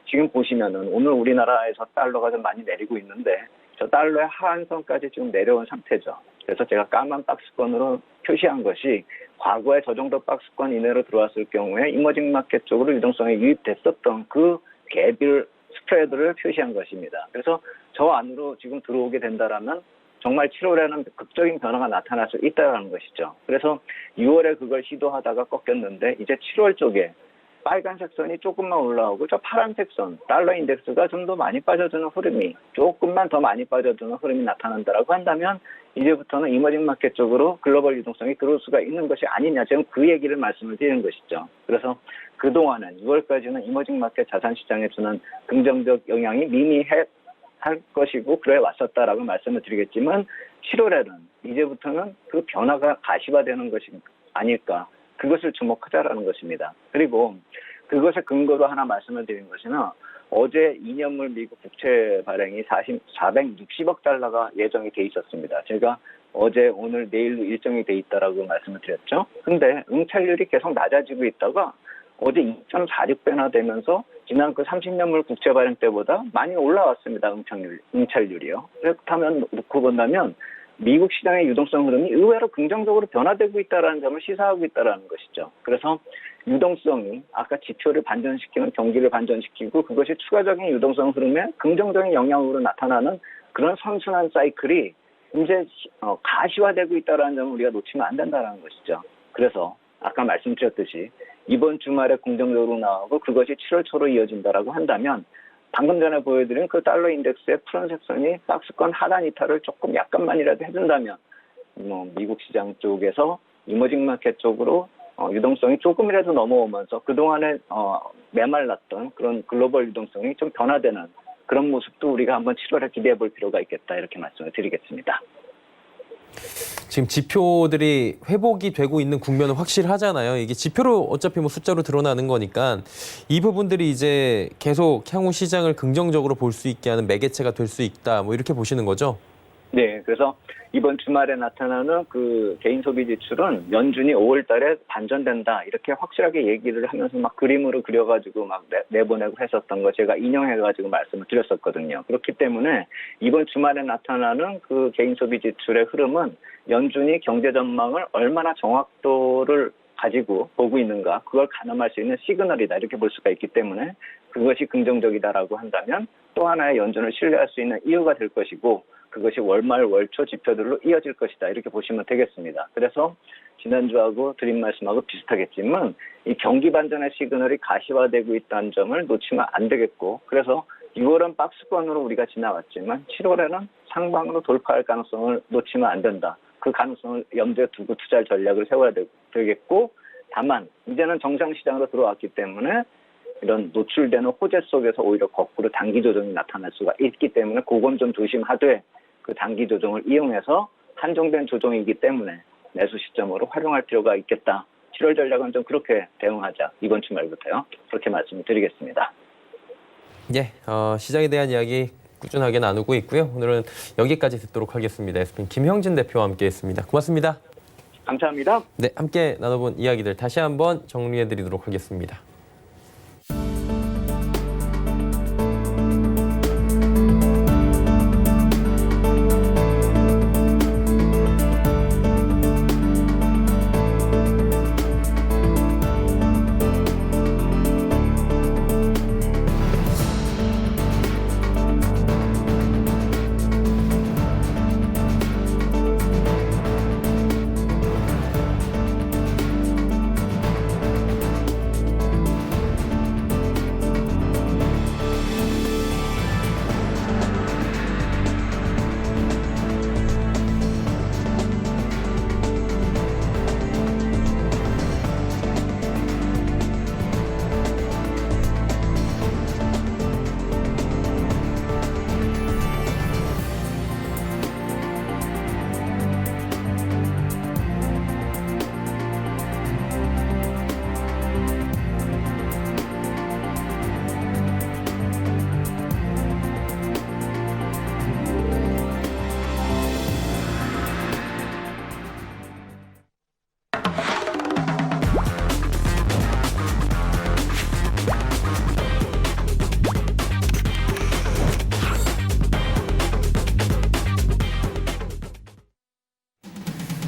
S5: 지금 보시면은 오늘 우리나라에서 달러가 좀 많이 내리고 있는데 저 달러의 하한선까지 좀 내려온 상태죠. 그래서 제가 까만 박스권으로 표시한 것이 과거에 저 정도 박스권 이내로 들어왔을 경우에 이머징 마켓 쪽으로 유동성이 유입됐었던 그 갭을 스프레드를 표시한 것입니다. 그래서 저 안으로 지금 들어오게 된다라면 정말 7월에는 극적인 변화가 나타날 수 있다는 것이죠. 그래서 6월에 그걸 시도하다가 꺾였는데 이제 7월 쪽에 빨간색 선이 조금만 올라오고 저 파란색 선, 달러 인덱스가 좀 더 많이 빠져주는 흐름이, 조금만 더 많이 빠져주는 흐름이 나타난다라고 한다면 이제부터는 이머징 마켓 쪽으로 글로벌 유동성이 들어올 수가 있는 것이 아니냐. 지금 그 얘기를 말씀을 드리는 것이죠. 그래서 그동안은 6월까지는 이머징 마켓 자산 시장에 주는 긍정적 영향이 미미할 것이고 그래 왔었다라고 말씀을 드리겠지만 7월에는 이제부터는 그 변화가 가시화되는 것이 아닐까. 그것을 주목하자라는 것입니다. 그리고 그것의 근거로 하나 말씀을 드린 것은 어제 2년물 미국 국채 발행이 460억 달러가 예정이 돼 있었습니다. 제가 어제 오늘 내일로 일정이 돼 있다라고 말씀을 드렸죠. 근데 응찰률이 계속 낮아지고 있다가 어제 2.46배나 되면서 지난 그 30년물 국채 발행 때보다 많이 올라왔습니다. 응찰률이요. 그렇다면 놓고 본다면 미국 시장의 유동성 흐름이 의외로 긍정적으로 변화되고 있다는 점을 시사하고 있다는 것이죠. 그래서 유동성이 아까 지표를 반전시키는 경기를 반전시키고 그것이 추가적인 유동성 흐름에 긍정적인 영향으로 나타나는 그런 선순환 사이클이 이제 가시화되고 있다는 점을 우리가 놓치면 안 된다는 것이죠. 그래서 아까 말씀드렸듯이 이번 주말에 긍정적으로 나오고 그것이 7월 초로 이어진다라고 한다면 방금 전에 보여드린 그 달러 인덱스의 푸른색 선이 박스권 하단 이탈을 조금 약간만이라도 해준다면 미국 시장 쪽에서 이머징 마켓 쪽으로 유동성이 조금이라도 넘어오면서 그동안에 메말랐던 그런 글로벌 유동성이 좀 변화되는 그런 모습도 우리가 한번 7월에 기대해 볼 필요가 있겠다 이렇게 말씀을 드리겠습니다.
S2: 지금 지표들이 회복이 되고 있는 국면은 확실하잖아요. 이게 지표로 어차피 뭐 숫자로 드러나는 거니까 이 부분들이 이제 계속 향후 시장을 긍정적으로 볼 수 있게 하는 매개체가 될 수 있다. 뭐 이렇게 보시는 거죠?
S5: 네, 그래서 이번 주말에 나타나는 그 개인 소비 지출은 연준이 5월 달에 반전된다 이렇게 확실하게 얘기를 하면서 막 그림으로 그려가지고 막 내보내고 했었던 거 제가 인용해가지고 말씀을 드렸었거든요. 그렇기 때문에 이번 주말에 나타나는 그 개인 소비 지출의 흐름은 연준이 경제 전망을 얼마나 정확도를 가지고 보고 있는가 그걸 가늠할 수 있는 시그널이다 이렇게 볼 수가 있기 때문에 그것이 긍정적이다라고 한다면 또 하나의 연준을 신뢰할 수 있는 이유가 될 것이고 그것이 월말 월초 지표들로 이어질 것이다 이렇게 보시면 되겠습니다. 그래서 지난주하고 드린 말씀하고 비슷하겠지만 이 경기 반전의 시그널이 가시화되고 있다는 점을 놓치면 안 되겠고 그래서 6월은 박스권으로 우리가 지나왔지만 7월에는 상방으로 돌파할 가능성을 놓치면 안 된다. 그 가능성을 염두에 두고 투자 전략을 세워야 되겠고 다만 이제는 정상시장으로 들어왔기 때문에 이런 노출되는 호재 속에서 오히려 거꾸로 단기 조정이 나타날 수가 있기 때문에 그건 좀 조심하되 그 단기 조정을 이용해서 한정된 조정이기 때문에 매수 시점으로 활용할 필요가 있겠다. 7월 전략은 좀 그렇게 대응하자. 이번 주말부터요. 그렇게 말씀을 드리겠습니다.
S2: 예, 시장에 대한 이야기 꾸준하게 나누고 있고요. 오늘은 여기까지 듣도록 하겠습니다. 에스핀 김형진 대표와 함께했습니다. 고맙습니다.
S5: 감사합니다.
S2: 네, 함께 나눠본 이야기들 다시 한번 정리해드리도록 하겠습니다.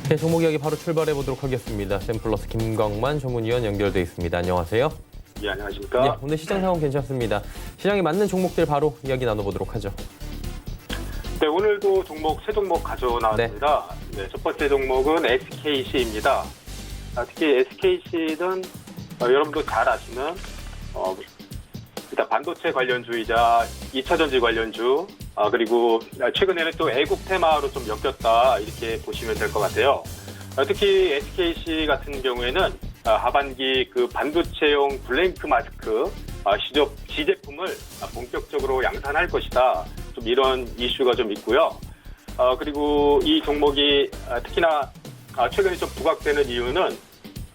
S2: 네, 종목 이야기 바로 출발해 보도록 하겠습니다. 샘플러스 김광만 전문위원 연결돼 있습니다. 안녕하세요.
S6: 예, 안녕하십니까.
S2: 네, 오늘 시장 상황 괜찮습니다. 시장에 맞는 종목들 바로 이야기 나눠보도록 하죠.
S6: 네, 오늘도 세 종목 가져나왔습니다. 네, 첫 번째 종목은 SKC입니다. 특히 SKC는 여러분도 잘 아시는 일단 반도체 관련주이자 2차전지 관련주, 그리고 최근에는 또 애국 테마로 좀 엮였다 이렇게 보시면 될 것 같아요. 특히 SKC 같은 경우에는 하반기 그 반도체용 블랭크 마스크 시제품을 본격적으로 양산할 것이다. 좀 이런 이슈가 좀 있고요. 그리고 이 종목이 특히나 최근에 좀 부각되는 이유는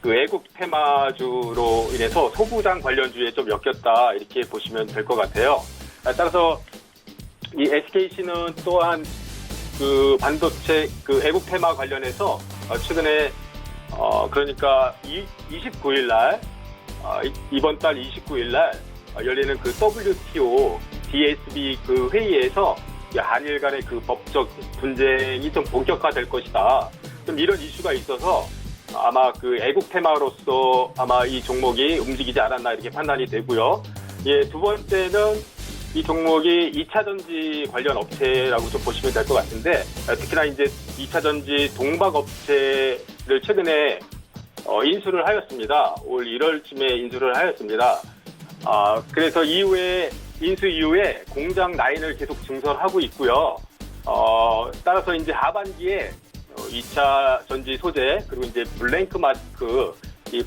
S6: 그 애국 테마주로 인해서 소부장 관련주에 좀 엮였다 이렇게 보시면 될 것 같아요. 따라서 이 SKC는 또한 그 반도체 그 애국 테마 관련해서 최근에 그러니까 29일 날 이번 달 29일 날 열리는 그 WTO DSB 그 회의에서 한일 간의 그 법적 분쟁이 좀 본격화될 것이다. 좀 이런 이슈가 있어서 아마 그 애국 테마로서 아마 이 종목이 움직이지 않았나 이렇게 판단이 되고요. 예, 두 번째는 이 종목이 2차 전지 관련 업체라고 좀 보시면 될 것 같은데, 특히나 이제 2차 전지 동박 업체를 최근에 인수를 하였습니다. 올 1월쯤에 인수를 하였습니다. 그래서 인수 이후에 공장 라인을 계속 증설하고 있고요. 따라서 이제 하반기에 2차 전지 소재 그리고 이제 블랭크 마스크 이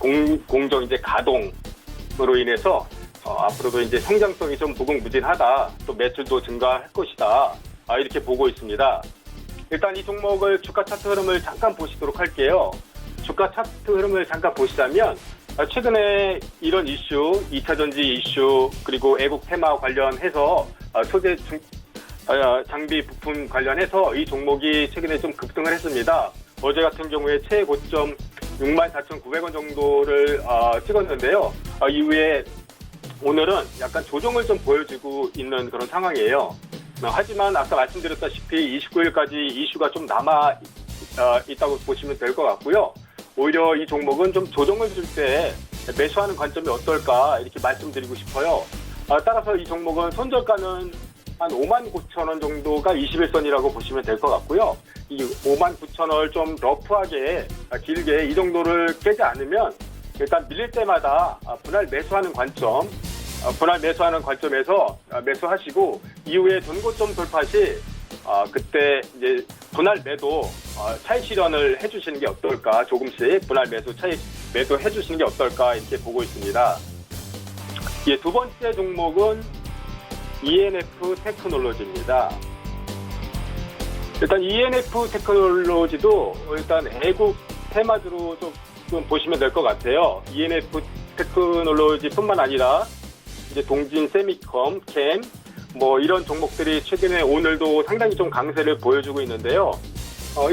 S6: 공정 이제 가동으로 인해서 앞으로도 이제 성장성이 좀 무궁무진하다. 또 매출도 증가할 것이다. 이렇게 보고 있습니다. 일단 이 종목을 주가 차트 흐름을 잠깐 보시도록 할게요. 주가 차트 흐름을 잠깐 보시자면 최근에 이런 이슈, 2차 전지 이슈 그리고 애국 테마 관련해서 소재 장비 부품 관련해서 이 종목이 최근에 좀 급등을 했습니다. 어제 같은 경우에 최고점 64,900원 정도를 찍었는데요. 이후에 오늘은 약간 조정을 좀 보여주고 있는 그런 상황이에요. 하지만 아까 말씀드렸다시피 29일까지 이슈가 좀 남아 있다고 보시면 될 것 같고요. 오히려 이 종목은 좀 조정을 줄 때 매수하는 관점이 어떨까 이렇게 말씀드리고 싶어요. 따라서 이 종목은 손절가는 한 59,000원 정도가 21선이라고 보시면 될 것 같고요. 이 59,000원을 좀 러프하게 길게 이 정도를 깨지 않으면 일단 밀릴 때마다 분할 매수하는 관점에서 매수하시고 이후에 전고점 돌파 시 그때 이제 분할 매도 차익 실현을 해주시는 게 어떨까, 조금씩 분할 매수 차익 매도 해주시는 게 어떨까 이렇게 보고 있습니다. 예, 두 번째 종목은 ENF 테크놀로지입니다. 일단 ENF 테크놀로지도 일단 애국 테마주로 좀 보시면 될 것 같아요. ENF 테크놀로지뿐만 아니라 이제 동진 세미컴, 캠 이런 종목들이 최근에 오늘도 상당히 좀 강세를 보여주고 있는데요.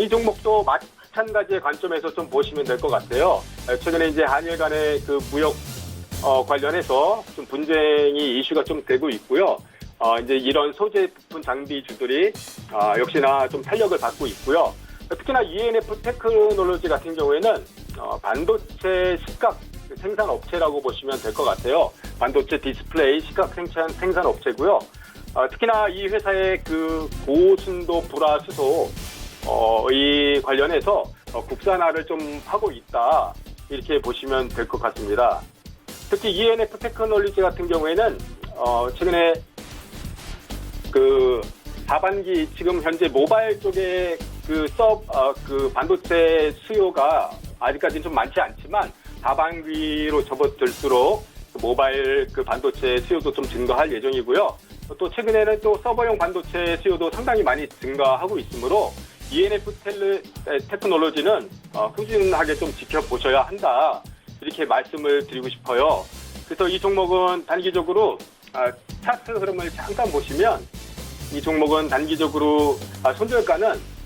S6: 이 종목도 마찬가지의 관점에서 좀 보시면 될 것 같아요. 최근에 이제 한일 간의 그 무역 관련해서 좀 분쟁이 이슈가 좀 되고 있고요. 이제 이런 소재 부품 장비주들이 역시나 좀 탄력을 받고 있고요. 특히나 ENF 테크놀로지 같은 경우에는 반도체 식각 생산 업체라고 보시면 될 것 같아요. 반도체 디스플레이 식각 생산 업체고요. 특히나 이 회사의 그 고순도 불화수소 이 관련해서 국산화를 좀 하고 있다 이렇게 보시면 될 것 같습니다. 특히 ENF 테크놀로지 같은 경우에는 최근에 그 하반기 지금 현재 모바일 쪽에 그 반도체 수요가 아직까지는 좀 많지 않지만 하반기로 접어들수록 모바일 그 반도체 수요도 좀 증가할 예정이고요. 또 최근에는 또 서버용 반도체 수요도 상당히 많이 증가하고 있으므로 ENF 테크놀로지는 꾸준하게 좀 지켜보셔야 한다 이렇게 말씀을 드리고 싶어요. 그래서 이 종목은 단기적으로 차트 흐름을 잠깐 보시면 이 종목은 단기적으로 손절가는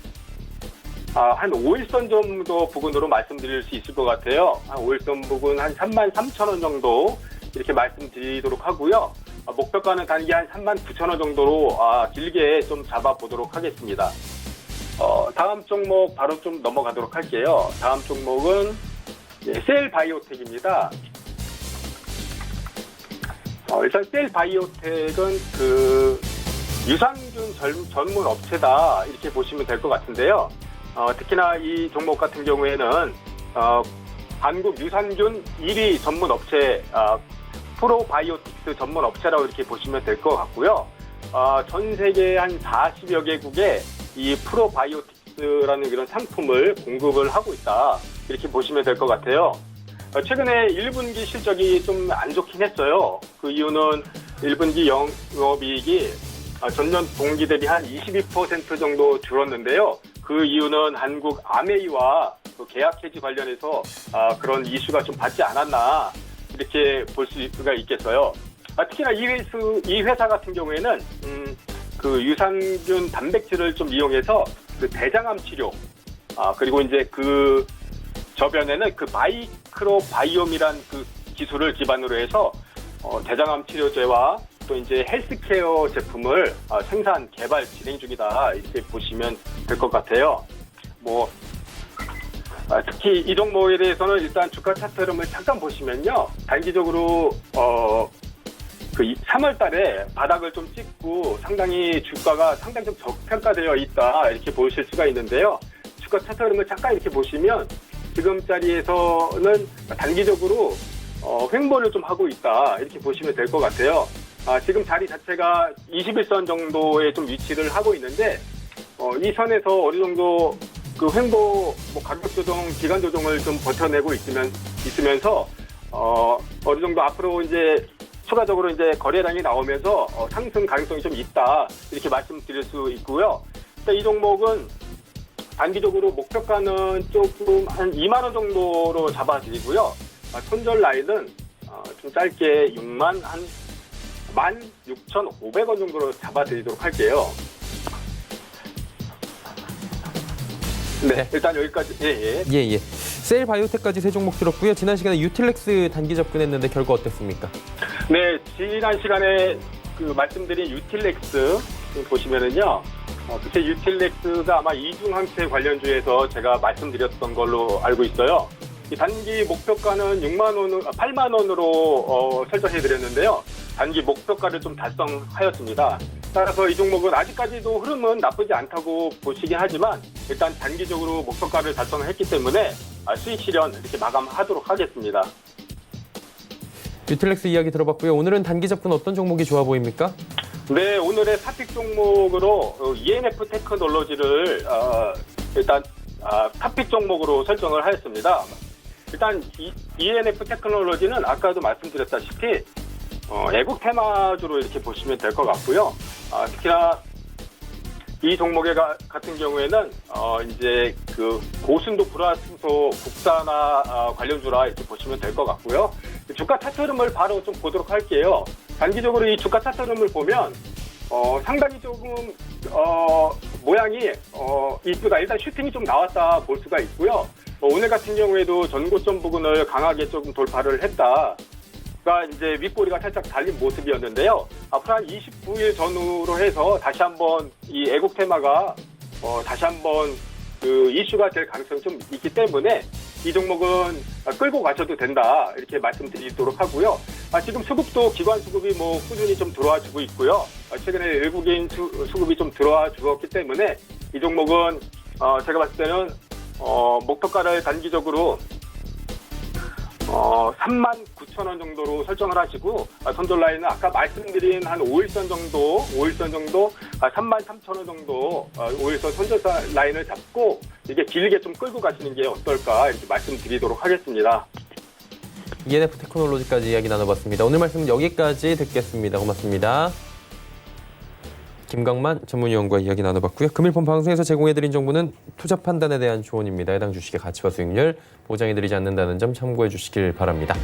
S6: 한 5일선 정도 부근으로 말씀드릴 수 있을 것 같아요. 한 5일선 부근 한 33,000원 정도 이렇게 말씀드리도록 하고요. 목표가는 단기 한 39,000원 정도로 길게 좀 잡아보도록 하겠습니다. 다음 종목 바로 좀 넘어가도록 할게요. 다음 종목은 셀바이오텍입니다. 일단 셀바이오텍은 유산균 전문 업체다 이렇게 보시면 될 것 같은데요. 특히나 이 종목 같은 경우에는 한국 유산균 1위 전문 업체 프로바이오틱스 전문 업체라고 이렇게 보시면 될 것 같고요. 전 세계 한 40여 개국에 이 프로바이오틱스라는 이런 상품을 공급을 하고 있다 이렇게 보시면 될 것 같아요. 최근에 1분기 실적이 좀 안 좋긴 했어요. 그 이유는 1분기 영업이익이 전년 동기 대비 한 22% 정도 줄었는데요. 그 이유는 한국 아메이와 계약 해지 관련해서 그런 이슈가 좀 받지 않았나 이렇게 볼 수가 있겠어요. 특히나 이 회사 같은 경우에는 그 유산균 단백질을 좀 이용해서 그 대장암 치료 그리고 이제 그 저변에는 그 마이크로바이옴이란 그 기술을 기반으로 해서 대장암 치료제와 또 이제 헬스케어 제품을 생산 개발 진행 중이다 이렇게 보시면 될 것 같아요. 특히 이 종목에 대해서는 일단 주가 차트 흐름을 잠깐 보시면요, 단기적으로 그 3월달에 바닥을 좀 찍고 상당히 주가가 상당히 좀 저평가되어 있다 이렇게 보실 수가 있는데요. 주가 차트 흐름을 잠깐 이렇게 보시면 지금 자리에서는 단기적으로 횡보를 좀 하고 있다 이렇게 보시면 될 것 같아요. 지금 자리 자체가 21선 정도에 좀 위치를 하고 있는데 이 선에서 어느 정도 그 횡보 가격 조정, 기간 조정을 좀 버텨내고 있으면서 어느 정도 앞으로 이제 추가적으로 이제 거래량이 나오면서 상승 가능성이 좀 있다 이렇게 말씀드릴 수 있고요. 일단 이 종목은 단기적으로 목표가는 조금 한 2만 원 정도로 잡아드리고요. 손절 라인은 좀 짧게 16,500원 정도로 잡아드리도록 할게요. 네, 일단 여기까지.
S2: 예. 셀 바이오텍까지 세 종목 들었고요. 지난 시간에 유틸렉스 단기 접근했는데 결과 어땠습니까?
S6: 네, 지난 시간에 그 말씀드린 유틸렉스 보시면은요, 그때 유틸렉스가 아마 이중항체 관련주에서 제가 말씀드렸던 걸로 알고 있어요. 이 단기 목표가는 8만 원으로 설정해드렸는데요. 단기 목표가를 좀 달성하였습니다. 따라서 이 종목은 아직까지도 흐름은 나쁘지 않다고 보시긴 하지만 일단 단기적으로 목표가를 달성했기 때문에 수익 실현 이렇게 마감하도록 하겠습니다.
S2: 유틸렉스 이야기 들어봤고요. 오늘은 단기 접근 어떤 종목이 좋아 보입니까?
S6: 네, 오늘의 탑픽 종목으로 ENF 테크놀로지를 일단 탑픽 종목으로 설정을 하였습니다. 일단 ENF 테크놀로지는 아까도 말씀드렸다시피 애국 테마주로 이렇게 보시면 될 것 같고요. 특히나 이 종목의 같은 경우에는 이제 그 고순도 불화수소 국산화 관련주라 이렇게 보시면 될 것 같고요. 주가 차트 흐름을 바로 좀 보도록 할게요. 단기적으로 이 주가 차트 흐름을 보면 상당히 조금 모양이 이쁘다. 일단 슈팅이 좀 나왔다 볼 수가 있고요. 오늘 같은 경우에도 전고점 부근을 강하게 조금 돌파를 했다. 가 이제 윗꼬리가 살짝 달린 모습이었는데요. 앞으로 한 29일 전후로 해서 다시 한번 이 애국 테마가 다시 한번 그 이슈가 될 가능성이 좀 있기 때문에 이 종목은 끌고 가셔도 된다 이렇게 말씀드리도록 하고요. 지금 수급도 기관 수급이 꾸준히 좀 들어와 주고 있고요. 최근에 외국인 수급이 좀 들어와 주었기 때문에 이 종목은 제가 봤을 때는 목표가를 단기적으로 39,000원 정도로 설정을 하시고 손절 라인은 아까 말씀드린 한 5일선 정도 33,000원 정도 5일선 손절 라인을 잡고 이게 길게 좀 끌고 가시는 게 어떨까 이렇게 말씀드리도록 하겠습니다.
S2: ENF 테크놀로지까지 이야기 나눠봤습니다. 오늘 말씀은 여기까지 듣겠습니다. 고맙습니다. 김강만 전문위원과 이야기 나눠봤고요. 금일폰 방송에서 제공해드린 정보는 투자 판단에 대한 조언입니다. 해당 주식의 가치와 수익률 보장해드리지 않는다는 점 참고해 주시길 바랍니다.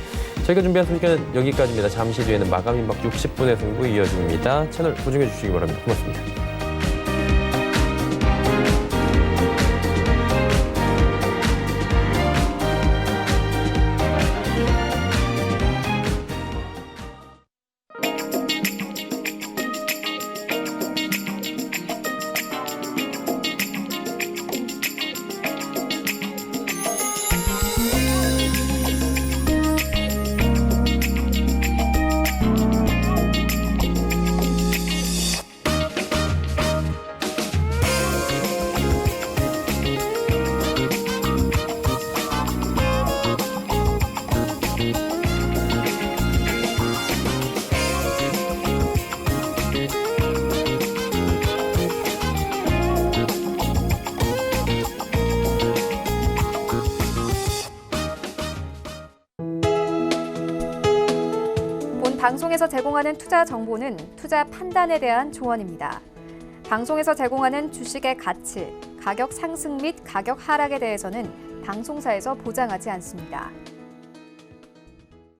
S2: 저희가 준비한 소식은 여기까지입니다. 잠시 뒤에는 마감 임박 60분의 승부 이어집니다. 채널 고정해 주시기 바랍니다. 고맙습니다.
S1: 방송에서 제공하는 투자 정보는 투자 판단에 대한 조언입니다. 방송에서 제공하는 주식의 가치, 가격 상승 및 가격 하락에 대해서는 방송사에서 보장하지 않습니다.